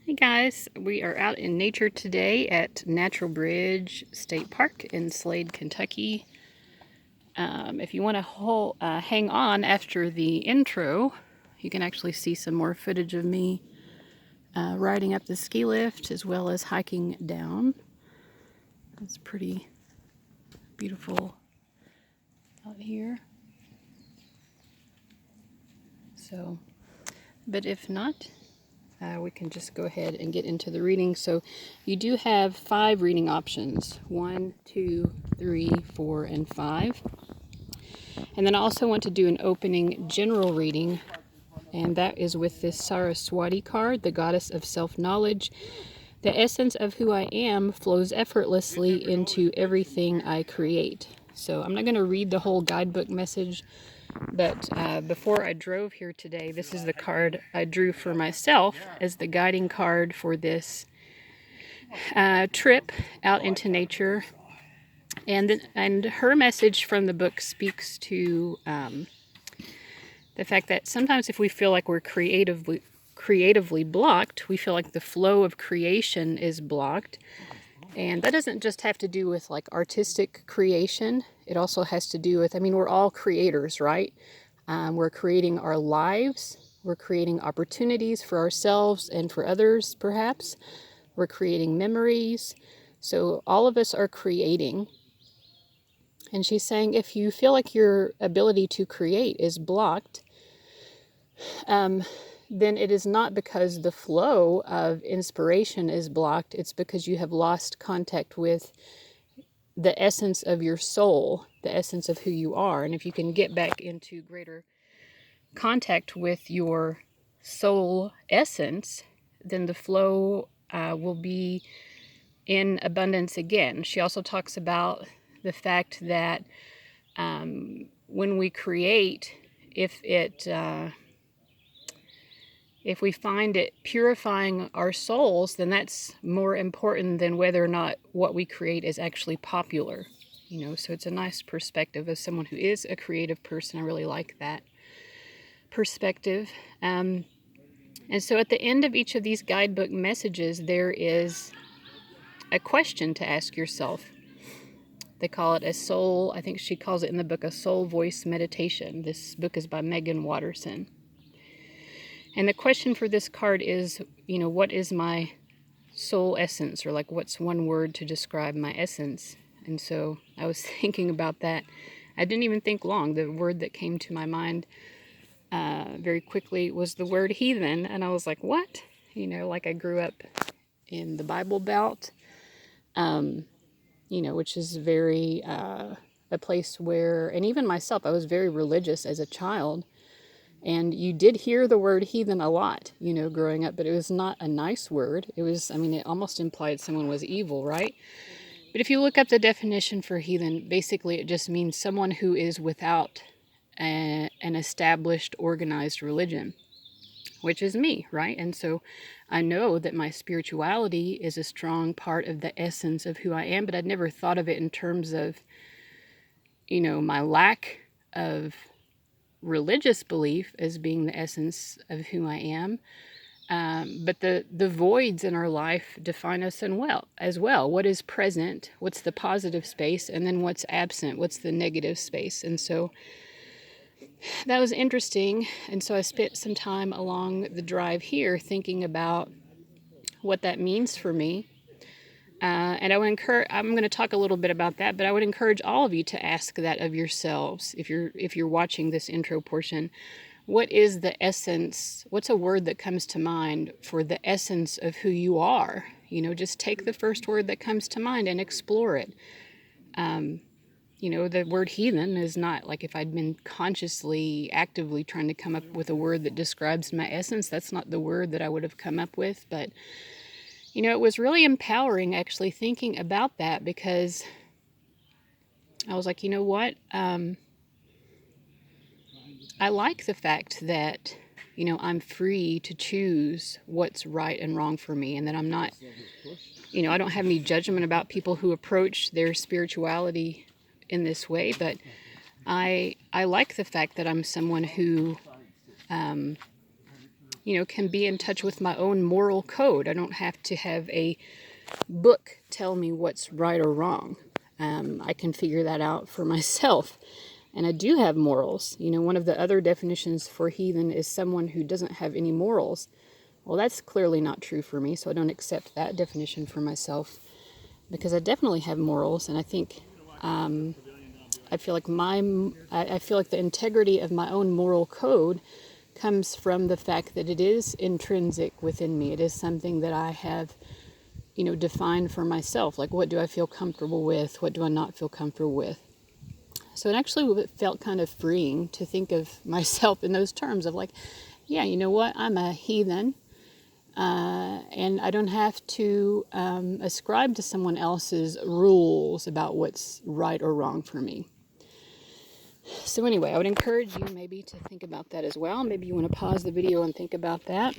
Hey guys, we are out in nature today at Natural Bridge State Park in Slade, Kentucky. If you want to hang on after the intro, you can actually see some more footage of me riding up the ski lift as well as hiking down. It's pretty beautiful out here. But if not, we can just go ahead and get into the reading. So you do have 5 reading options: 1, 2, 3, 4, and 5. And then I also want to do an opening general reading, and that is with this Saraswati card, the goddess of self-knowledge. The essence of who I am flows effortlessly into everything I create. So I'm not going to read the whole guidebook message, but before I drove here today, this is the card I drew for myself as the guiding card for this trip out into nature. And her message from the book speaks to the fact that sometimes if we feel like we're creatively blocked, we feel like the flow of creation is blocked. And that doesn't just have to do with like artistic creation. It also has to do with, we're all creators, right? We're creating our lives. We're creating opportunities for ourselves and for others, perhaps. We're creating memories. So all of us are creating. And she's saying if you feel like your ability to create is blocked, then it is not because the flow of inspiration is blocked. It's because you have lost contact with the essence of your soul, the essence of who you are. And if you can get back into greater contact with your soul essence, then the flow will be in abundance again. She also talks about the fact that when we create, if we find it purifying our souls, then that's more important than whether or not what we create is actually popular. So it's a nice perspective as someone who is a creative person. I really like that perspective. And so at the end of each of these guidebook messages, there is a question to ask yourself. They call it a soul, I think she calls it in the book, a soul voice meditation. This book is by Megan Watterson. And the question for this card is, what is my soul essence? Or like, what's one word to describe my essence? And so I was thinking about that. I didn't even think long. The word that came to my mind very quickly was the word heathen. And I was like, what? Like I grew up in the Bible Belt, which is very a place where, and even myself, I was very religious as a child. And you did hear the word heathen a lot, growing up, but it was not a nice word. It was, it almost implied someone was evil, right? But if you look up the definition for heathen, basically it just means someone who is without an established, organized religion, which is me, right? And so I know that my spirituality is a strong part of the essence of who I am, but I'd never thought of it in terms of, my lack of religious belief as being the essence of who I am. But the voids in our life define us as well. What is present? What's the positive space? And then what's absent? What's the negative space? And so that was interesting. And so I spent some time along the drive here thinking about what that means for me. And I'm going to talk a little bit about that, but I would encourage all of you to ask that of yourselves. If you're watching this intro portion, what is the essence? What's a word that comes to mind for the essence of who you are? Just take the first word that comes to mind and explore it. The word heathen is not like if I'd been consciously, actively trying to come up with a word that describes my essence. That's not the word that I would have come up with, but it was really empowering actually thinking about that, because I was like, what? I like the fact that, I'm free to choose what's right and wrong for me, and that I'm not, I don't have any judgment about people who approach their spirituality in this way, but I like the fact that I'm someone who can be in touch with my own moral code. I don't have to have a book tell me what's right or wrong. I can figure that out for myself. And I do have morals. One of the other definitions for heathen is someone who doesn't have any morals. Well, that's clearly not true for me, so I don't accept that definition for myself, because I definitely have morals, and I think I feel like the integrity of my own moral code comes from the fact that it is intrinsic within me. It is something that I have, defined for myself. Like, what do I feel comfortable with? What do I not feel comfortable with? So it actually felt kind of freeing to think of myself in those terms of like, yeah, you know what? I'm a heathen. And I don't have to ascribe to someone else's rules about what's right or wrong for me. So anyway, I would encourage you maybe to think about that as well. Maybe you want to pause the video and think about that.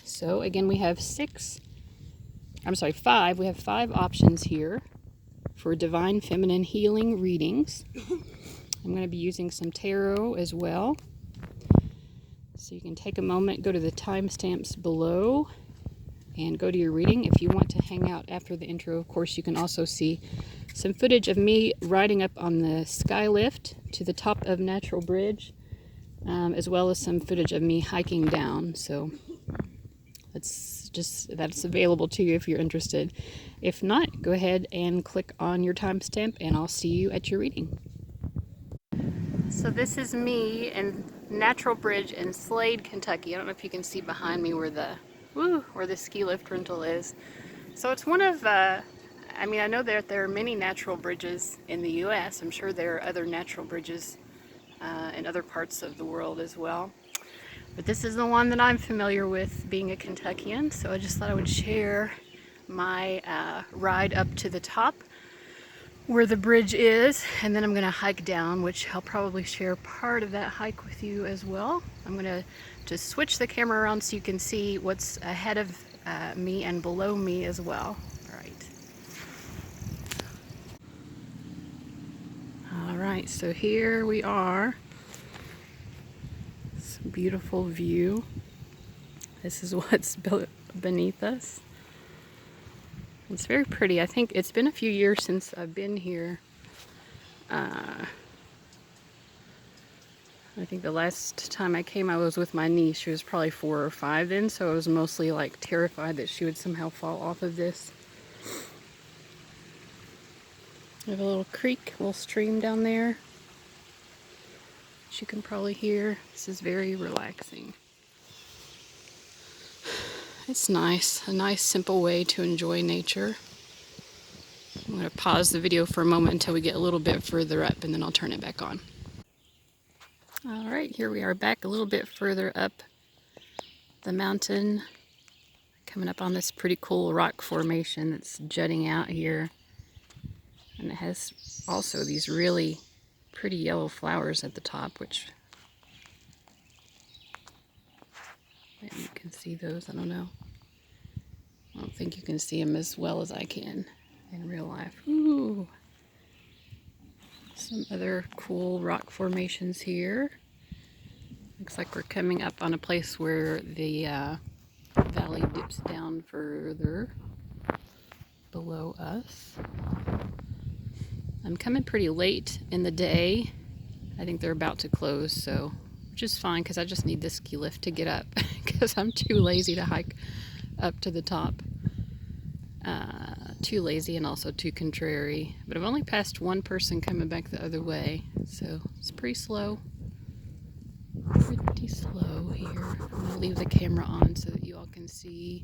So again, we have 5. We have 5 options here for divine feminine healing readings. I'm going to be using some tarot as well. So you can take a moment, go to the timestamps below, and go to your reading. If you want to hang out after the intro, of course, you can also see some footage of me riding up on the sky lift to the top of Natural Bridge, as well as some footage of me hiking down. So that's available to you if you're interested. If not, go ahead and click on your timestamp, and I'll see you at your reading. So this is me in Natural Bridge in Slade, Kentucky. I don't know if you can see behind me where the ski lift rental is. So it's one of, I know that there are many natural bridges in the U.S. I'm sure there are other natural bridges in other parts of the world as well. But this is the one that I'm familiar with, being a Kentuckian. So I just thought I would share my ride up to the top where the bridge is, and then I'm going to hike down, which I'll probably share part of that hike with you as well. I'm going to just switch the camera around so you can see what's ahead of me and below me as well. All right, so here we are. It's a beautiful view. This is what's beneath us. It's very pretty. I think it's been a few years since I've been here. I think the last time I came, I was with my niece. She was probably 4 or 5 then, so I was mostly like terrified that she would somehow fall off of this. We have a little creek, a little stream down there, which you can probably hear. This is very relaxing. It's nice, a nice simple way to enjoy nature. I'm going to pause the video for a moment until we get a little bit further up, and then I'll turn it back on. All right, here we are back a little bit further up the mountain, coming up on this pretty cool rock formation that's jutting out here. And it has also these really pretty yellow flowers at the top, which maybe you can see those, I don't know. I don't think you can see them as well as I can in real life. Ooh. Some other cool rock formations here. Looks like we're coming up on a place where the valley dips down further below us. I'm coming pretty late in the day. I think they're about to close, so which is fine because I just need this ski lift to get up because I'm too lazy to hike up to the top. Too lazy and also too contrary. But I've only passed one person coming back the other way, so it's pretty slow. Pretty slow here. I'm going to leave the camera on so that you all can see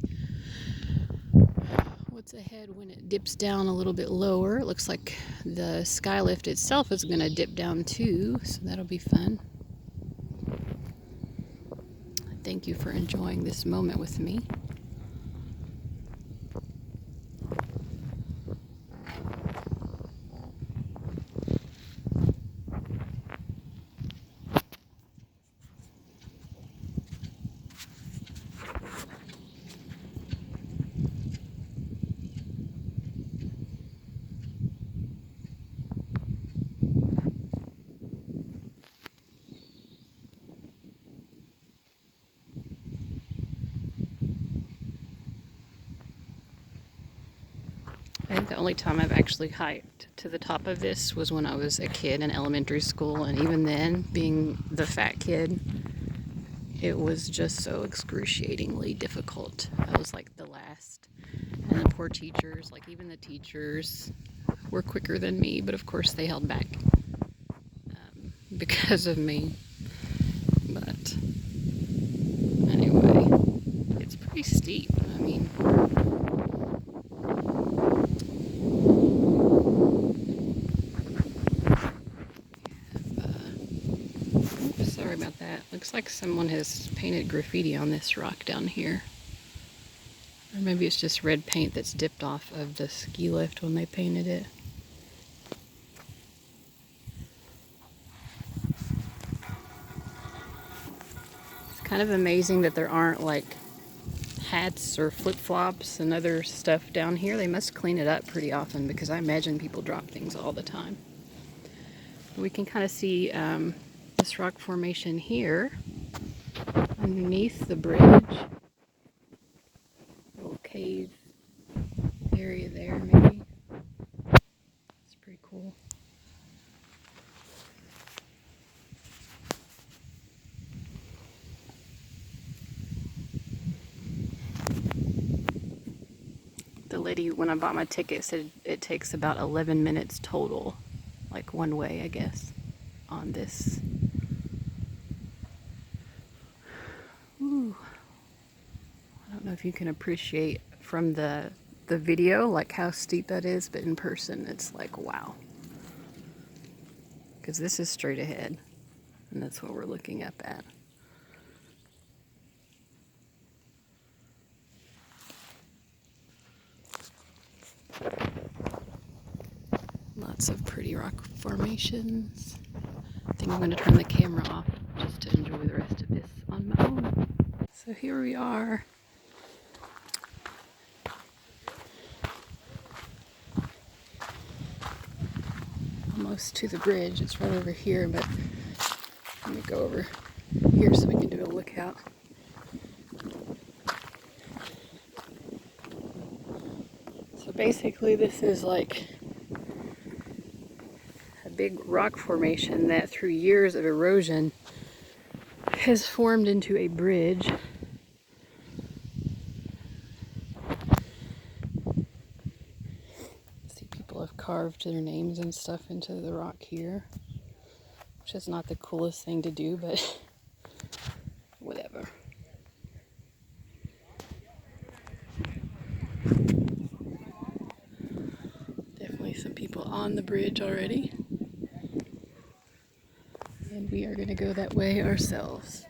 what's ahead when it dips down a little bit lower. It looks like the sky lift itself is going to dip down too, so that'll be fun. Thank you for enjoying this moment with me. think the only time I've actually hiked to the top of this was when I was a kid in elementary school, and even then, being the fat kid, it was just so excruciatingly difficult. I was like the last, and the poor teachers, like even the teachers were quicker than me, but of course they held back because of me. But anyway, it's pretty steep. I mean, oops, sorry about that. Looks like someone has painted graffiti on this rock down here. Or maybe it's just red paint that's dipped off of the ski lift when they painted it. It's kind of amazing that there aren't like hats or flip-flops and other stuff down here. They must clean it up pretty often because I imagine people drop things all the time. We can kind of see this rock formation here underneath the bridge. Little cave area there, maybe. It's pretty cool. The lady, when I bought my ticket, said it takes about 11 minutes total, like one way, I guess, on this. Ooh. I don't know if you can appreciate from the video like how steep that is, but in person it's like wow. Because this is straight ahead, and that's what we're looking up at. Lots of pretty rock formations. I think I'm going to turn the camera off just to enjoy the rest of this on my own. So here we are. Almost to the bridge. It's right over here, but let me go over here so we can do a lookout. So basically this is like a big rock formation that through years of erosion has formed into a bridge. See, people have carved their names and stuff into the rock here, which is not the coolest thing to do, but whatever. Definitely some people on the bridge already. And we are going to go that way ourselves.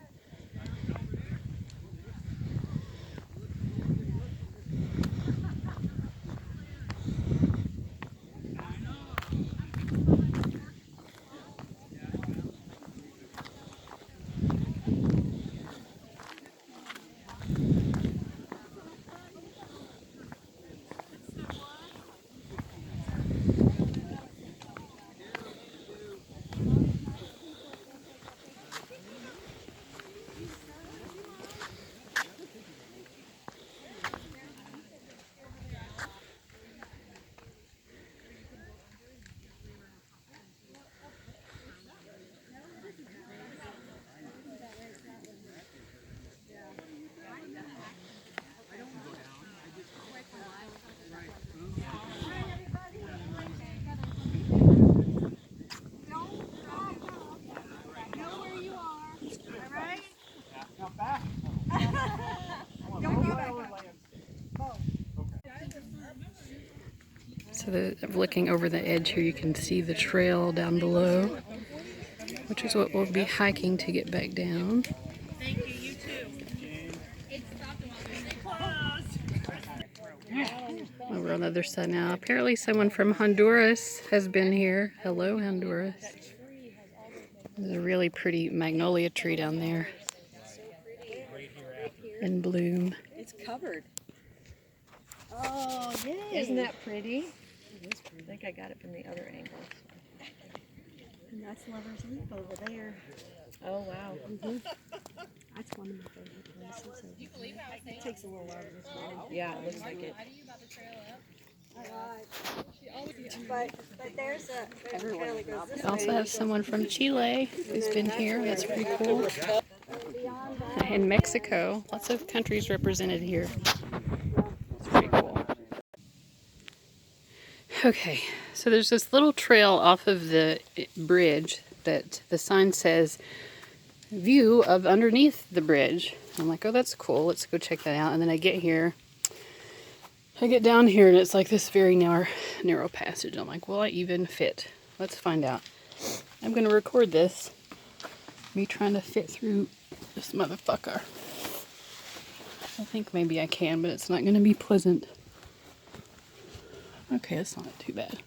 So looking over the edge here, you can see the trail down below, which is what we'll be hiking to get back down. Thank you, you too. Over on the other side now. Apparently someone from Honduras has been here. Hello, Honduras. There's a really pretty magnolia tree down there in bloom. It's covered. Oh, yay. Isn't that pretty? It is pretty. I think I got it from the other angle. And that's Lover's Leap over there. Oh, wow. Mm-hmm. That's one of my favorite places. It takes a little while to get going. Yeah, it looks like it. But there's a trail that goes this We also have someone from Chile who's been here. That's pretty cool. beyond that. And Mexico. Lots of countries represented here. It's pretty cool. Okay, so there's this little trail off of the bridge that the sign says view of underneath the bridge. I'm like, oh, that's cool. Let's go check that out. And then I get down here, and it's like this very narrow passage. I'm like, will I even fit? Let's find out. I'm going to record this. Me trying to fit through this motherfucker. I think maybe I can, but it's not going to be pleasant. Okay, that's not too bad.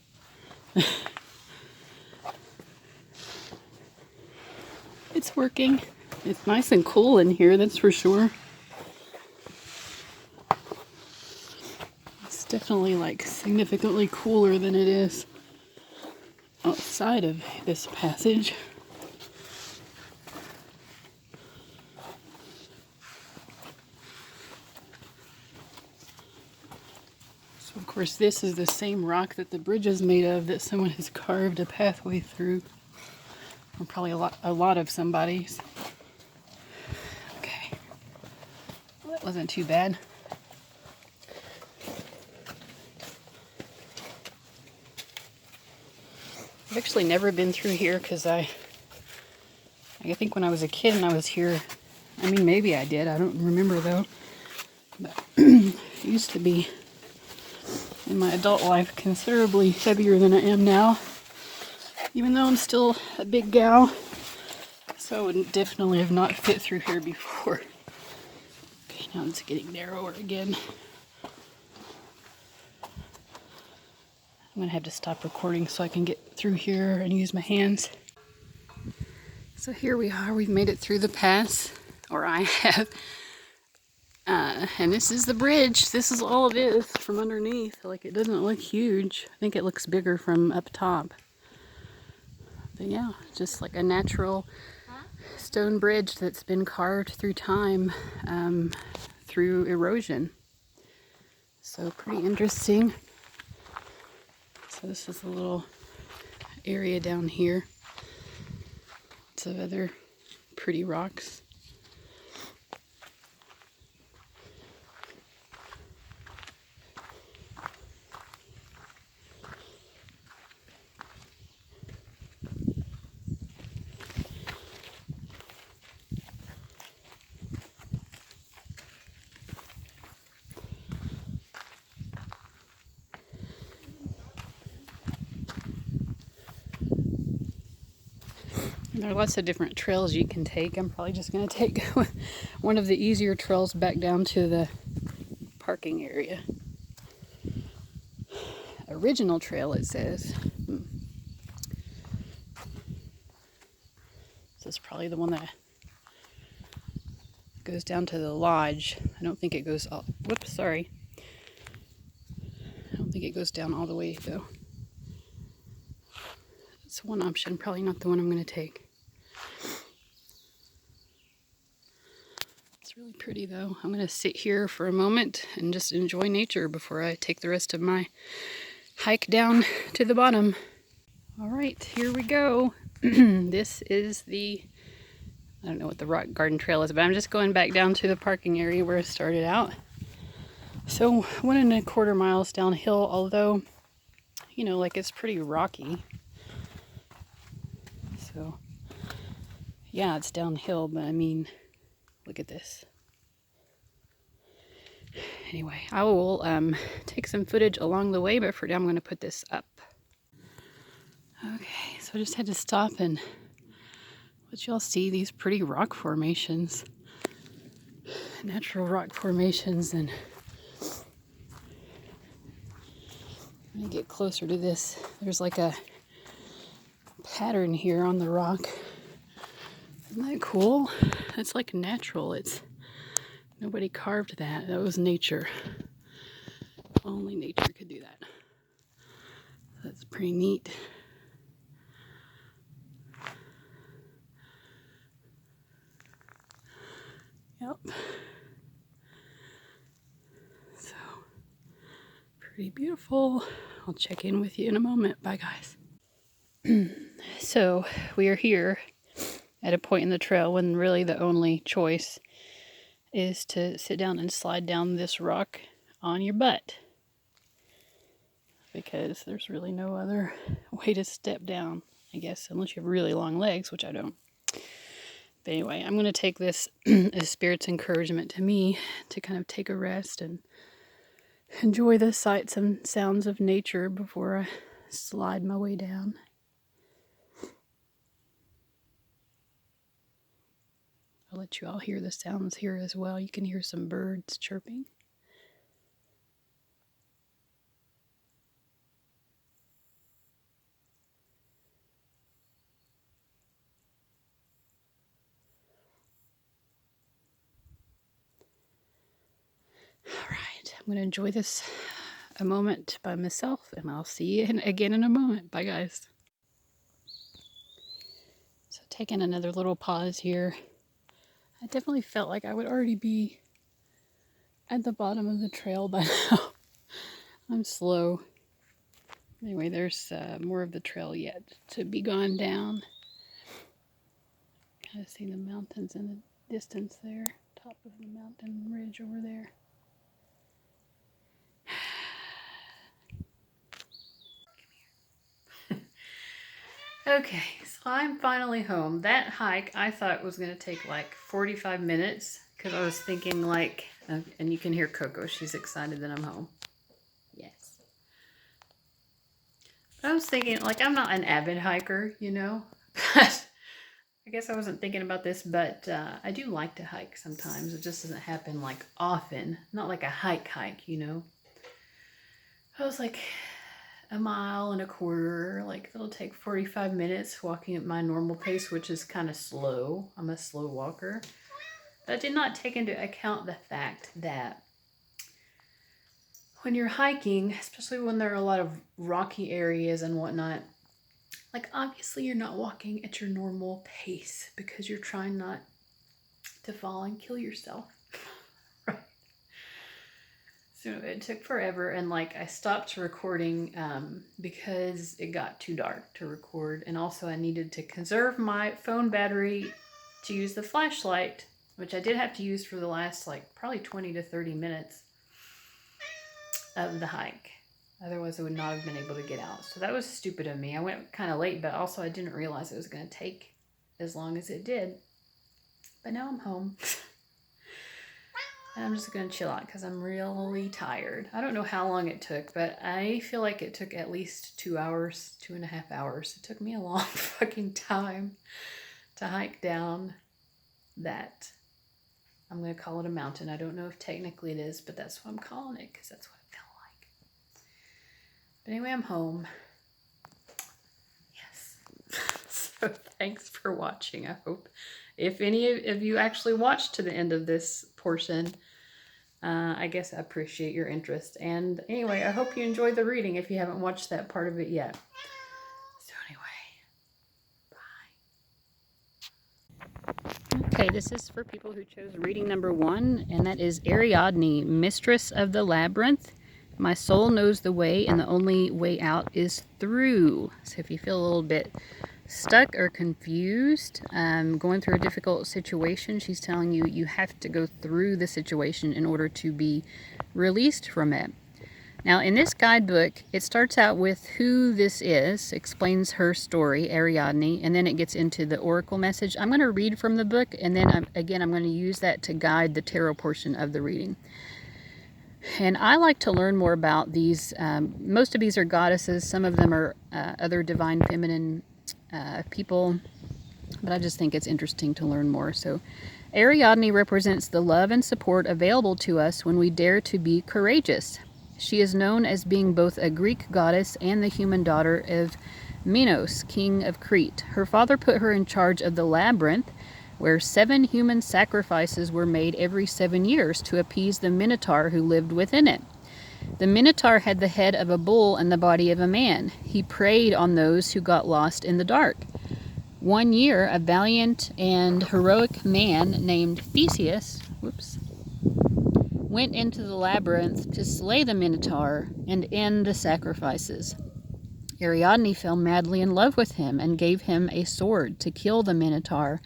It's working. It's nice and cool in here, that's for sure. It's definitely like significantly cooler than it is outside of this passage. So of course this is the same rock that the bridge is made of that someone has carved a pathway through. Or probably a lot of somebody's. Okay. Well, that wasn't too bad. I've actually never been through here because I think when I was a kid and I was here, I mean, maybe I did. I don't remember though. But it used to be in my adult life considerably heavier than I am now. Even though I'm still a big gal. So I would definitely have not fit through here before. Okay, now it's getting narrower again. I'm gonna have to stop recording so I can get through here and use my hands. So here we are, we've made it through the pass, or I have. And this is the bridge. This is all it is from underneath. Like, it doesn't look huge. I think it looks bigger from up top. But yeah, just like a natural stone bridge that's been carved through time, through erosion. So pretty interesting. So this is a little area down here. Lots of other pretty rocks. There are lots of different trails you can take. I'm probably just going to take one of the easier trails back down to the parking area. Original trail, it says. This is probably the one that goes down to the lodge. I don't think it goes all... Whoops, sorry. I don't think it goes down all the way, though. That's one option, probably not the one I'm going to take. It's really pretty though. I'm going to sit here for a moment and just enjoy nature before I take the rest of my hike down to the bottom. All right, here we go. This is the, I don't know what the rock garden trail is, but I'm just going back down to the parking area where I started out. So 1.25 miles downhill, although, you know, like it's pretty rocky. So yeah, it's downhill, but I mean, look at this. Anyway, I will take some footage along the way, but for now I'm going to put this up. Okay, so I just had to stop and let y'all see these pretty rock formations. Natural rock formations, and when I get closer to this, there's like a pattern here on the rock. Isn't that cool? It's like natural. It's nobody carved that. That was nature. Only nature could do that. That's pretty neat. Yep. So pretty beautiful. I'll check in with you in a moment. Bye, guys. So we are here at a point in the trail when really the only choice is to sit down and slide down this rock on your butt, because there's really no other way to step down, I guess, unless you have really long legs, which I don't. But anyway, I'm going to take this as Spirit's encouragement to me to kind of take a rest and enjoy the sights and sounds of nature before I slide my way down. I'll let you all hear the sounds here as well. You can hear some birds chirping. All right, I'm going to enjoy this a moment by myself, and I'll see you again in a moment. Bye, guys. So taking another little pause here. I definitely felt like I would already be at the bottom of the trail by now. I'm slow. Anyway, there's more of the trail yet to be gone down. Kind of see the mountains in the distance there. Top of the mountain ridge over there. Okay, so I'm finally home. That hike I thought was going to take like 45 minutes because I was thinking like, and you can hear Coco, she's excited that I'm home. Yes. But I was thinking, like, I'm not an avid hiker, you know, but I guess I wasn't thinking about this, but I do like to hike sometimes. It just doesn't happen like often, not like a hike, you know. I was like, a mile and a quarter, like it'll take 45 minutes walking at my normal pace, which is kind of slow. I'm a slow walker. But I did not take into account the fact that when you're hiking, especially when there are a lot of rocky areas and whatnot, like obviously you're not walking at your normal pace because you're trying not to fall and kill yourself. Right. So it took forever, and like I stopped recording because it got too dark to record, and also I needed to conserve my phone battery to use the flashlight, which I did have to use for the last like probably 20 to 30 minutes of the hike. Otherwise I would not have been able to get out. So that was stupid of me. I went kind of late, but also I didn't realize it was going to take as long as it did. But now I'm home. And I'm just going to chill out because I'm really tired. I don't know how long it took, but I feel like it took at least 2 hours, 2.5 hours. It took me a long fucking time to hike down that, I'm going to call it a mountain. I don't know if technically it is, but that's what I'm calling it because that's what it felt like. But anyway, I'm home. Yes. So thanks for watching. I hope if any of you actually watched to the end of this portion, I guess I appreciate your interest. And anyway, I hope you enjoyed the reading if you haven't watched that part of it yet. So anyway, bye. Okay, this is for people who chose reading number 1, and that is Ariadne, Mistress of the Labyrinth. My soul knows the way, and the only way out is through. So if you feel a little bit stuck or confused, going through a difficult situation, she's telling you you have to go through the situation in order to be released from it. Now in this guidebook, it starts out with who this is, explains her story, Ariadne, and then it gets into the oracle message. I'm going to read from the book, and then I'm going to use that to guide the tarot portion of the reading. And I like to learn more about these. Most of these are goddesses. Some of them are other divine feminine people, but I just think it's interesting to learn more. So Ariadne represents the love and support available to us when we dare to be courageous. She is known as being both a Greek goddess and the human daughter of Minos, king of Crete. Her father put her in charge of the labyrinth, where 7 human sacrifices were made every 7 years to appease the Minotaur who lived within it. The Minotaur had the head of a bull and the body of a man. He preyed on those who got lost in the dark. One year, a valiant and heroic man named Theseus went into the labyrinth to slay the Minotaur and end the sacrifices. Ariadne fell madly in love with him and gave him a sword to kill the Minotaur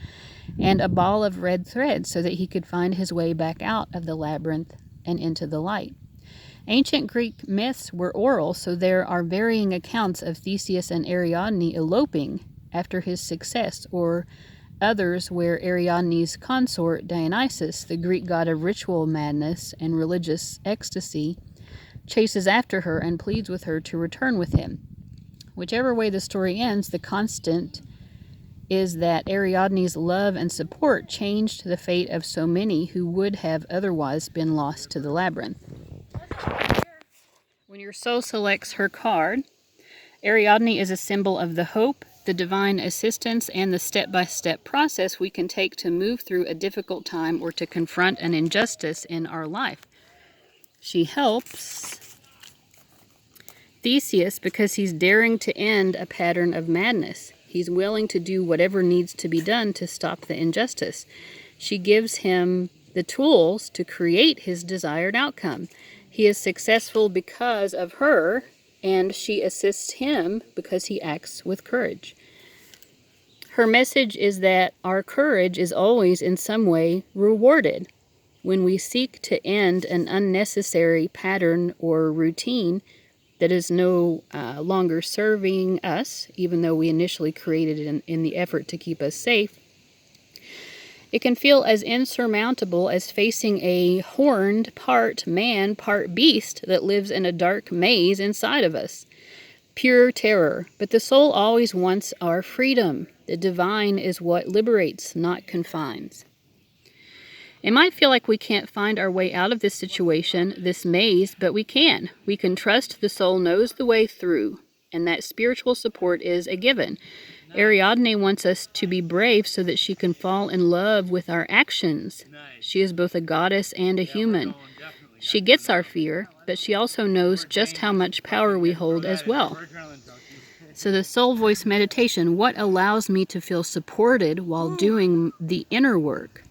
and a ball of red thread so that he could find his way back out of the labyrinth and into the light. Ancient Greek myths were oral, so there are varying accounts of Theseus and Ariadne eloping after his success, or others where Ariadne's consort Dionysus, the Greek god of ritual madness and religious ecstasy, chases after her and pleads with her to return with him. Whichever way the story ends, the constant is that Ariadne's love and support changed the fate of so many who would have otherwise been lost to the labyrinth. When your soul selects her card, Ariadne is a symbol of the hope, the divine assistance, and the step-by-step process we can take to move through a difficult time or to confront an injustice in our life. She helps Theseus because he's daring to end a pattern of madness. He's willing to do whatever needs to be done to stop the injustice. She gives him the tools to create his desired outcome. He is successful because of her, and she assists him because he acts with courage. Her message is that our courage is always in some way rewarded. When we seek to end an unnecessary pattern or routine that is no longer serving us, even though we initially created it in the effort to keep us safe, it can feel as insurmountable as facing a horned, part man, part beast that lives in a dark maze inside of us. Pure terror. But the soul always wants our freedom. The divine is what liberates, not confines. It might feel like we can't find our way out of this situation, this maze, but we can. We can trust the soul knows the way through, and that spiritual support is a given. Ariadne wants us to be brave so that she can fall in love with our actions. She is both a goddess and a human. She gets our fear, but she also knows just how much power we hold as well. So the soul voice meditation, what allows me to feel supported while doing the inner work?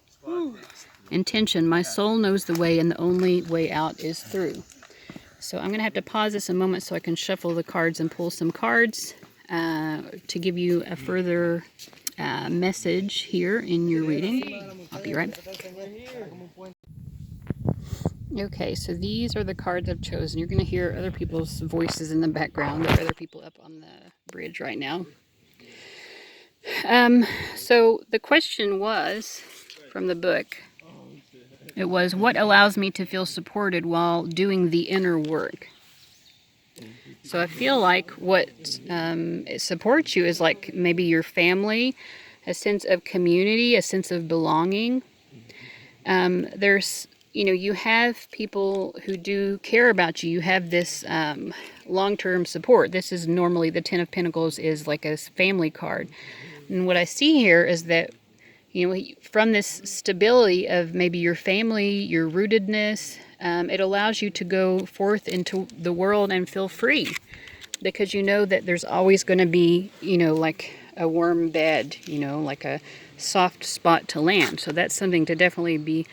Intention, my soul knows the way and the only way out is through. So I'm going to have to pause this a moment so I can shuffle the cards and pull some cards to give you a further message here in your reading. I'll be right back. Okay, so these are the cards I've chosen. You're going to hear other people's voices in the background. There are other people up on the bridge right now. So the question was, from the book, it was, what allows me to feel supported while doing the inner work? So I feel like what supports you is like maybe your family, a sense of community, a sense of belonging. There's, you have people who do care about you. You have this long-term support. This is normally the Ten of Pentacles is like a family card. And what I see here is that, from this stability of maybe your family, your rootedness, it allows you to go forth into the world and feel free, because you know that there's always going to be, like a warm bed, like a soft spot to land. So that's something to definitely be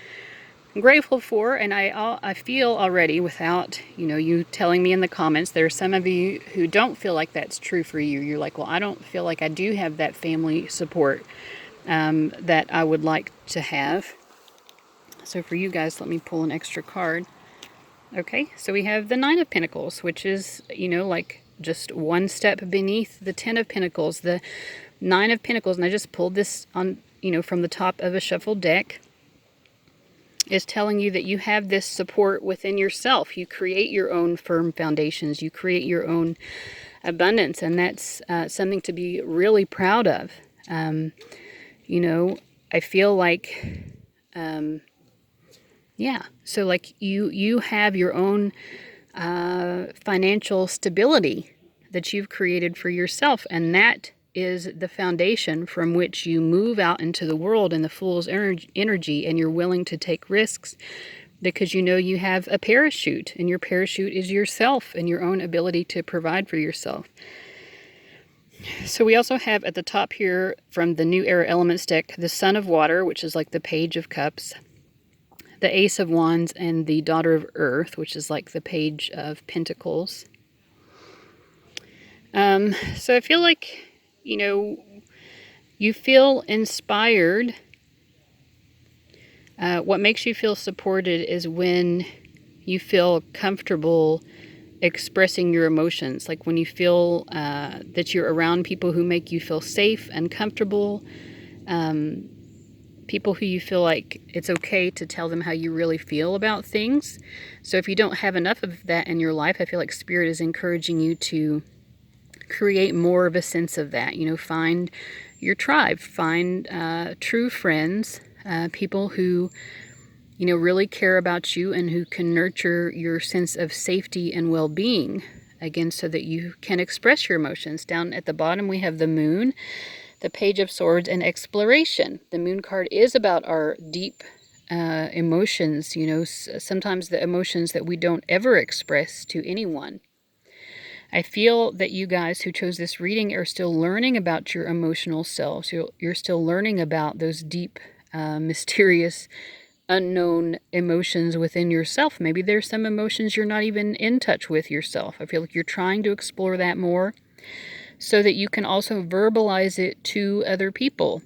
grateful for. And I feel already, without you telling me in the comments, there are some of you who don't feel like that's true for you. You're like, well, I don't feel like I do have that family support that I would like to have. So for you guys, let me pull an extra card. Okay, so we have the Nine of Pentacles, which is, like just one step beneath the Ten of Pentacles. The Nine of Pentacles, and I just pulled this on, from the top of a shuffled deck, is telling you that you have this support within yourself. You create your own firm foundations. You create your own abundance, and that's something to be really proud of. I feel like, so like you have your own financial stability that you've created for yourself, and that is the foundation from which you move out into the world in the Fool's energy, and you're willing to take risks because you have a parachute, and your parachute is yourself and your own ability to provide for yourself. So we also have at the top here from the New Era Elements deck, the Sun of Water, which is like the Page of Cups. the Ace of Wands and the Daughter of Earth, which is like the Page of Pentacles. So I feel like, you know, you feel inspired. What makes you feel supported is when you feel comfortable expressing your emotions. Like when you feel that you're around people who make you feel safe and comfortable. People who you feel like it's okay to tell them how you really feel about things. So if you don't have enough of that in your life, I feel like Spirit is encouraging you to create more of a sense of that. You know, find your tribe, find true friends, people who, you know, really care about you and who can nurture your sense of safety and well-being, again, so that you can express your emotions. Down at the bottom, we have the Moon, the Page of Swords, and exploration. The Moon card is about our deep emotions, you know, sometimes the emotions that we don't ever express to anyone. I feel that you guys who chose this reading are still learning about your emotional selves. You're still learning about those deep, mysterious, unknown emotions within yourself. Maybe there's some emotions you're not even in touch with yourself. I feel like you're trying to explore that more, so that you can also verbalize it to other people.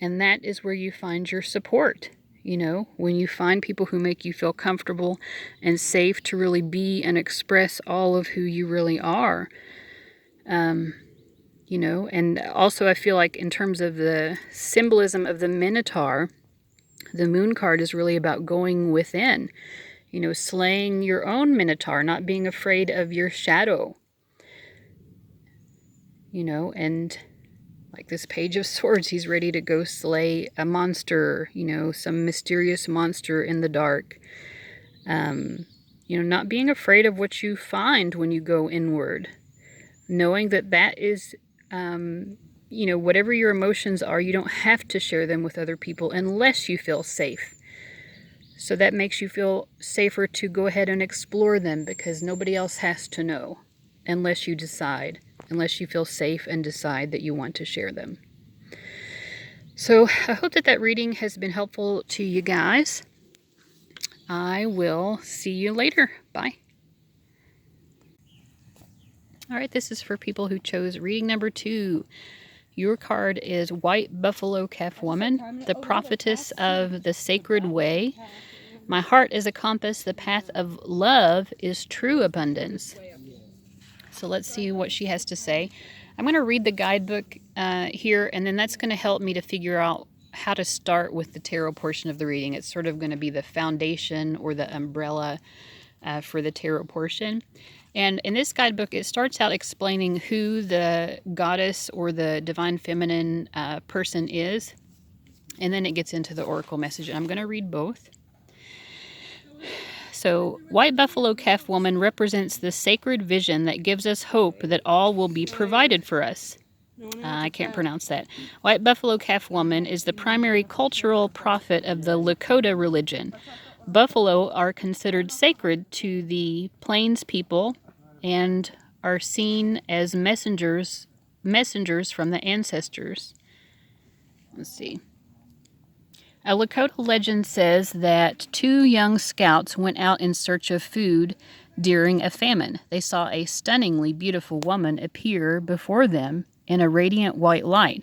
And that is where you find your support. You know, when you find people who make you feel comfortable and safe to really be and express all of who you really are. You know, and also I feel like in terms of the symbolism of the Minotaur, the Moon card is really about going within. You know, slaying your own Minotaur, not being afraid of your shadow. You know, and like this Page of Swords, he's ready to go slay a monster, you know, some mysterious monster in the dark. You know, not being afraid of what you find when you go inward. Knowing that that is, you know, whatever your emotions are, you don't have to share them with other people unless you feel safe. So that makes you feel safer to go ahead and explore them, because nobody else has to know unless you decide. Unless you feel safe and decide that you want to share them. So I hope that reading has been helpful to you guys. I will see you later. Bye. All right, this is for people who chose reading number 2. Your card is White Buffalo Calf Woman, the prophetess of the sacred way. My heart is a compass. The path of love is true abundance. So let's see what she has to say. I'm going to read the guidebook here, and then that's going to help me to figure out how to start with the tarot portion of the reading. It's sort of going to be the foundation or the umbrella for the tarot portion. And in this guidebook, it starts out explaining who the goddess or the divine feminine person is, and then it gets into the oracle message. And I'm going to read both. So, White Buffalo Calf Woman represents the sacred vision that gives us hope that all will be provided for us. I can't pronounce that. White Buffalo Calf Woman is the primary cultural prophet of the Lakota religion. Buffalo are considered sacred to the Plains people and are seen as messengers from the ancestors. Let's see. A Lakota legend says that 2 young scouts went out in search of food during a famine. They saw a stunningly beautiful woman appear before them in a radiant white light.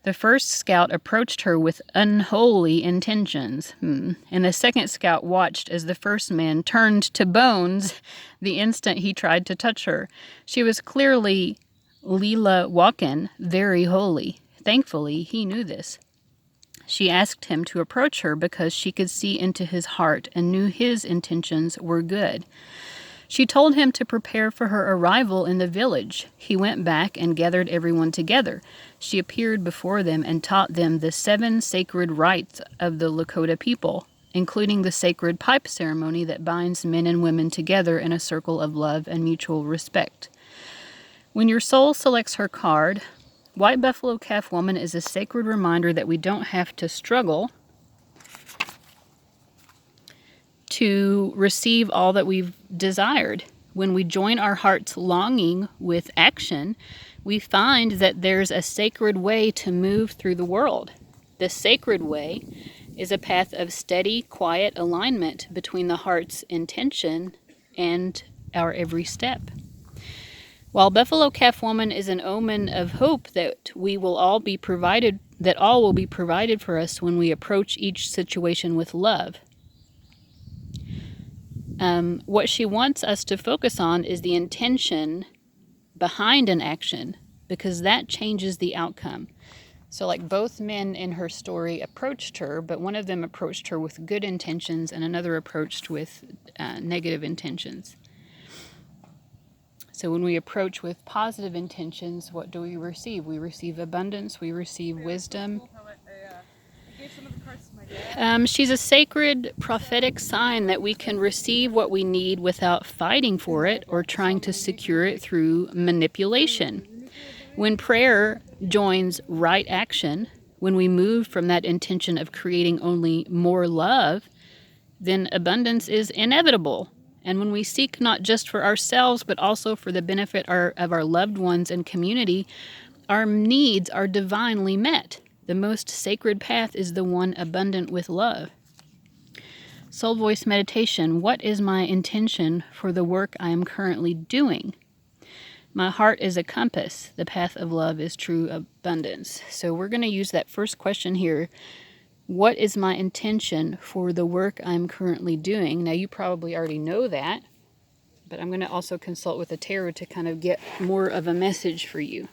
The first scout approached her with unholy intentions, and the second scout watched as the first man turned to bones the instant he tried to touch her. She was clearly Leela Walken, very holy. Thankfully, he knew this. She asked him to approach her because she could see into his heart and knew his intentions were good. She told him to prepare for her arrival in the village. He went back and gathered everyone together. She appeared before them and taught them the 7 sacred rites of the Lakota people, including the sacred pipe ceremony that binds men and women together in a circle of love and mutual respect. When your soul selects her card, White Buffalo Calf Woman is a sacred reminder that we don't have to struggle to receive all that we've desired. When we join our heart's longing with action, we find that there's a sacred way to move through the world. The sacred way is a path of steady, quiet alignment between the heart's intention and our every step. While Buffalo Calf Woman is an omen of hope that all will be provided for us when we approach each situation with love. What she wants us to focus on is the intention behind an action, because that changes the outcome. So like both men in her story approached her, but one of them approached her with good intentions and another approached with negative intentions. So when we approach with positive intentions, what do we receive? We receive abundance, we receive wisdom. She's a sacred prophetic sign that we can receive what we need without fighting for it or trying to secure it through manipulation. When prayer joins right action, when we move from that intention of creating only more love, then abundance is inevitable. And when we seek not just for ourselves, but also for the benefit of our loved ones and community, our needs are divinely met. The most sacred path is the one abundant with love. Soul Voice Meditation. What is my intention for the work I am currently doing? My heart is a compass. The path of love is true abundance. So we're going to use that first question here. What is my intention for the work I'm currently doing? Now, you probably already know that, but I'm going to also consult with the tarot to kind of get more of a message for you.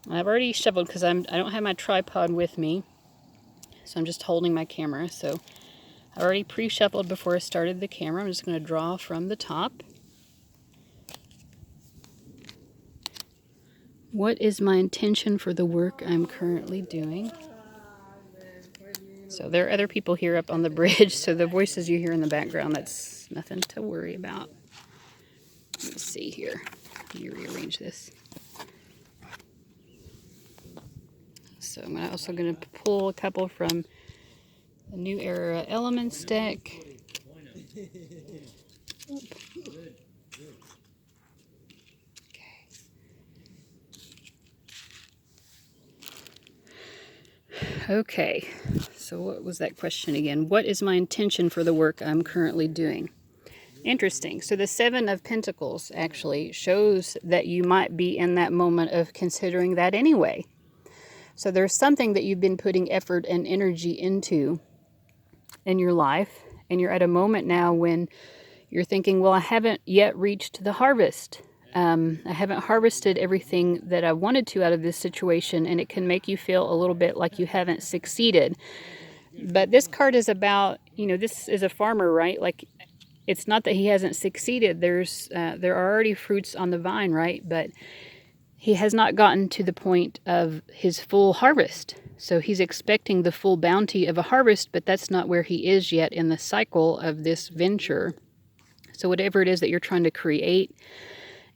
I've already shuffled because I don't have my tripod with me, so I'm just holding my camera. So I already pre-shuffled before I started the camera. I'm just going to draw from the top. What is my intention for the work I'm currently doing? So there are other people here up on the bridge, so the voices you hear in the background, that's nothing to worry about. Let's see here. Let me rearrange this. So I'm also going to pull a couple from the New Era Elements deck. Okay, so what was that question again? What is my intention for the work I'm currently doing? Interesting. So the Seven of Pentacles actually shows that you might be in that moment of considering that anyway. So there's something that you've been putting effort and energy into in your life, and you're at a moment now when you're thinking, well, I haven't yet reached the harvest. I haven't harvested everything that I wanted to out of this situation, and it can make you feel a little bit like you haven't succeeded. But this card is about, this is a farmer, right? Like, it's not that he hasn't succeeded. There are already fruits on the vine, right? But he has not gotten to the point of his full harvest. So he's expecting the full bounty of a harvest, but that's not where he is yet in the cycle of this venture. So whatever it is that you're trying to create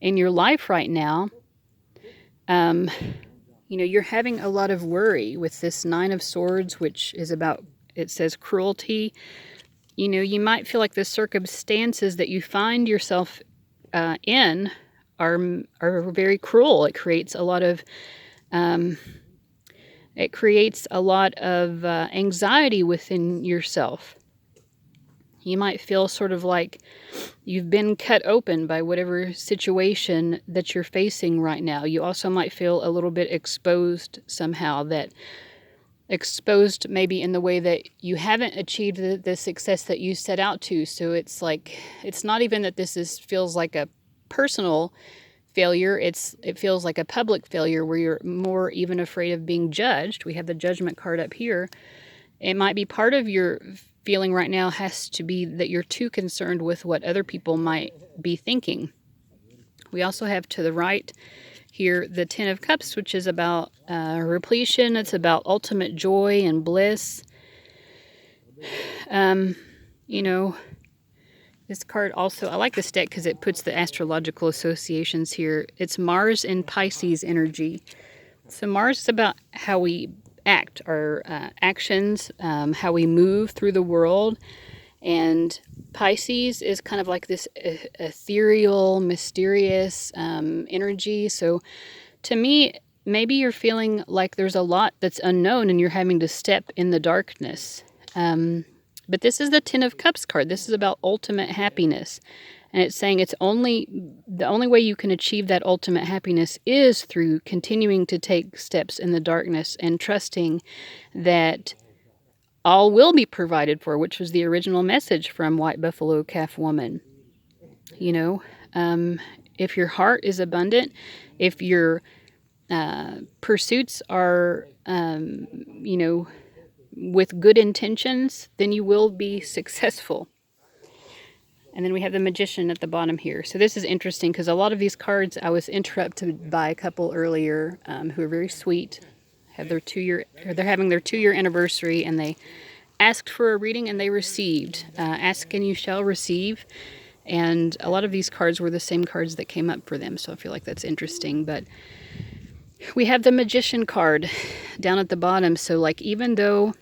in your life right now, you're having a lot of worry with this Nine of Swords, which is about, it says cruelty. You might feel like the circumstances that you find yourself in are very cruel. It creates a lot of anxiety within yourself. You might feel sort of like you've been cut open by whatever situation that you're facing right now. You also might feel a little bit exposed somehow, that exposed maybe in the way that you haven't achieved the success that you set out to. So it's like, it's not even that feels like a personal failure. It feels like a public failure where you're more even afraid of being judged. We have the Judgment card up here. It might be part of your feeling right now has to be that you're too concerned with what other people might be thinking. We also have to the right here the Ten of Cups, which is about repletion. It's about ultimate joy and bliss. This card also, I like this deck because it puts the astrological associations here. It's Mars in Pisces energy. So Mars is about how we act, our actions, how we move through the world. And Pisces is kind of like this ethereal, mysterious energy. So to me, maybe you're feeling like there's a lot that's unknown and you're having to step in the darkness. But this is the Ten of Cups card. This is about ultimate happiness. And it's saying the only way you can achieve that ultimate happiness is through continuing to take steps in the darkness and trusting that all will be provided for, which was the original message from White Buffalo Calf Woman. You know, if your heart is abundant, if your pursuits are, you know, with good intentions, then you will be successful. And then we have the Magician at the bottom here. So this is interesting because a lot of these cards I was interrupted by a couple earlier who are very sweet. They're having their 2-year anniversary, and they asked for a reading and they received. Ask and you shall receive. And a lot of these cards were the same cards that came up for them, so I feel like that's interesting. But we have the Magician card down at the bottom. So like, even though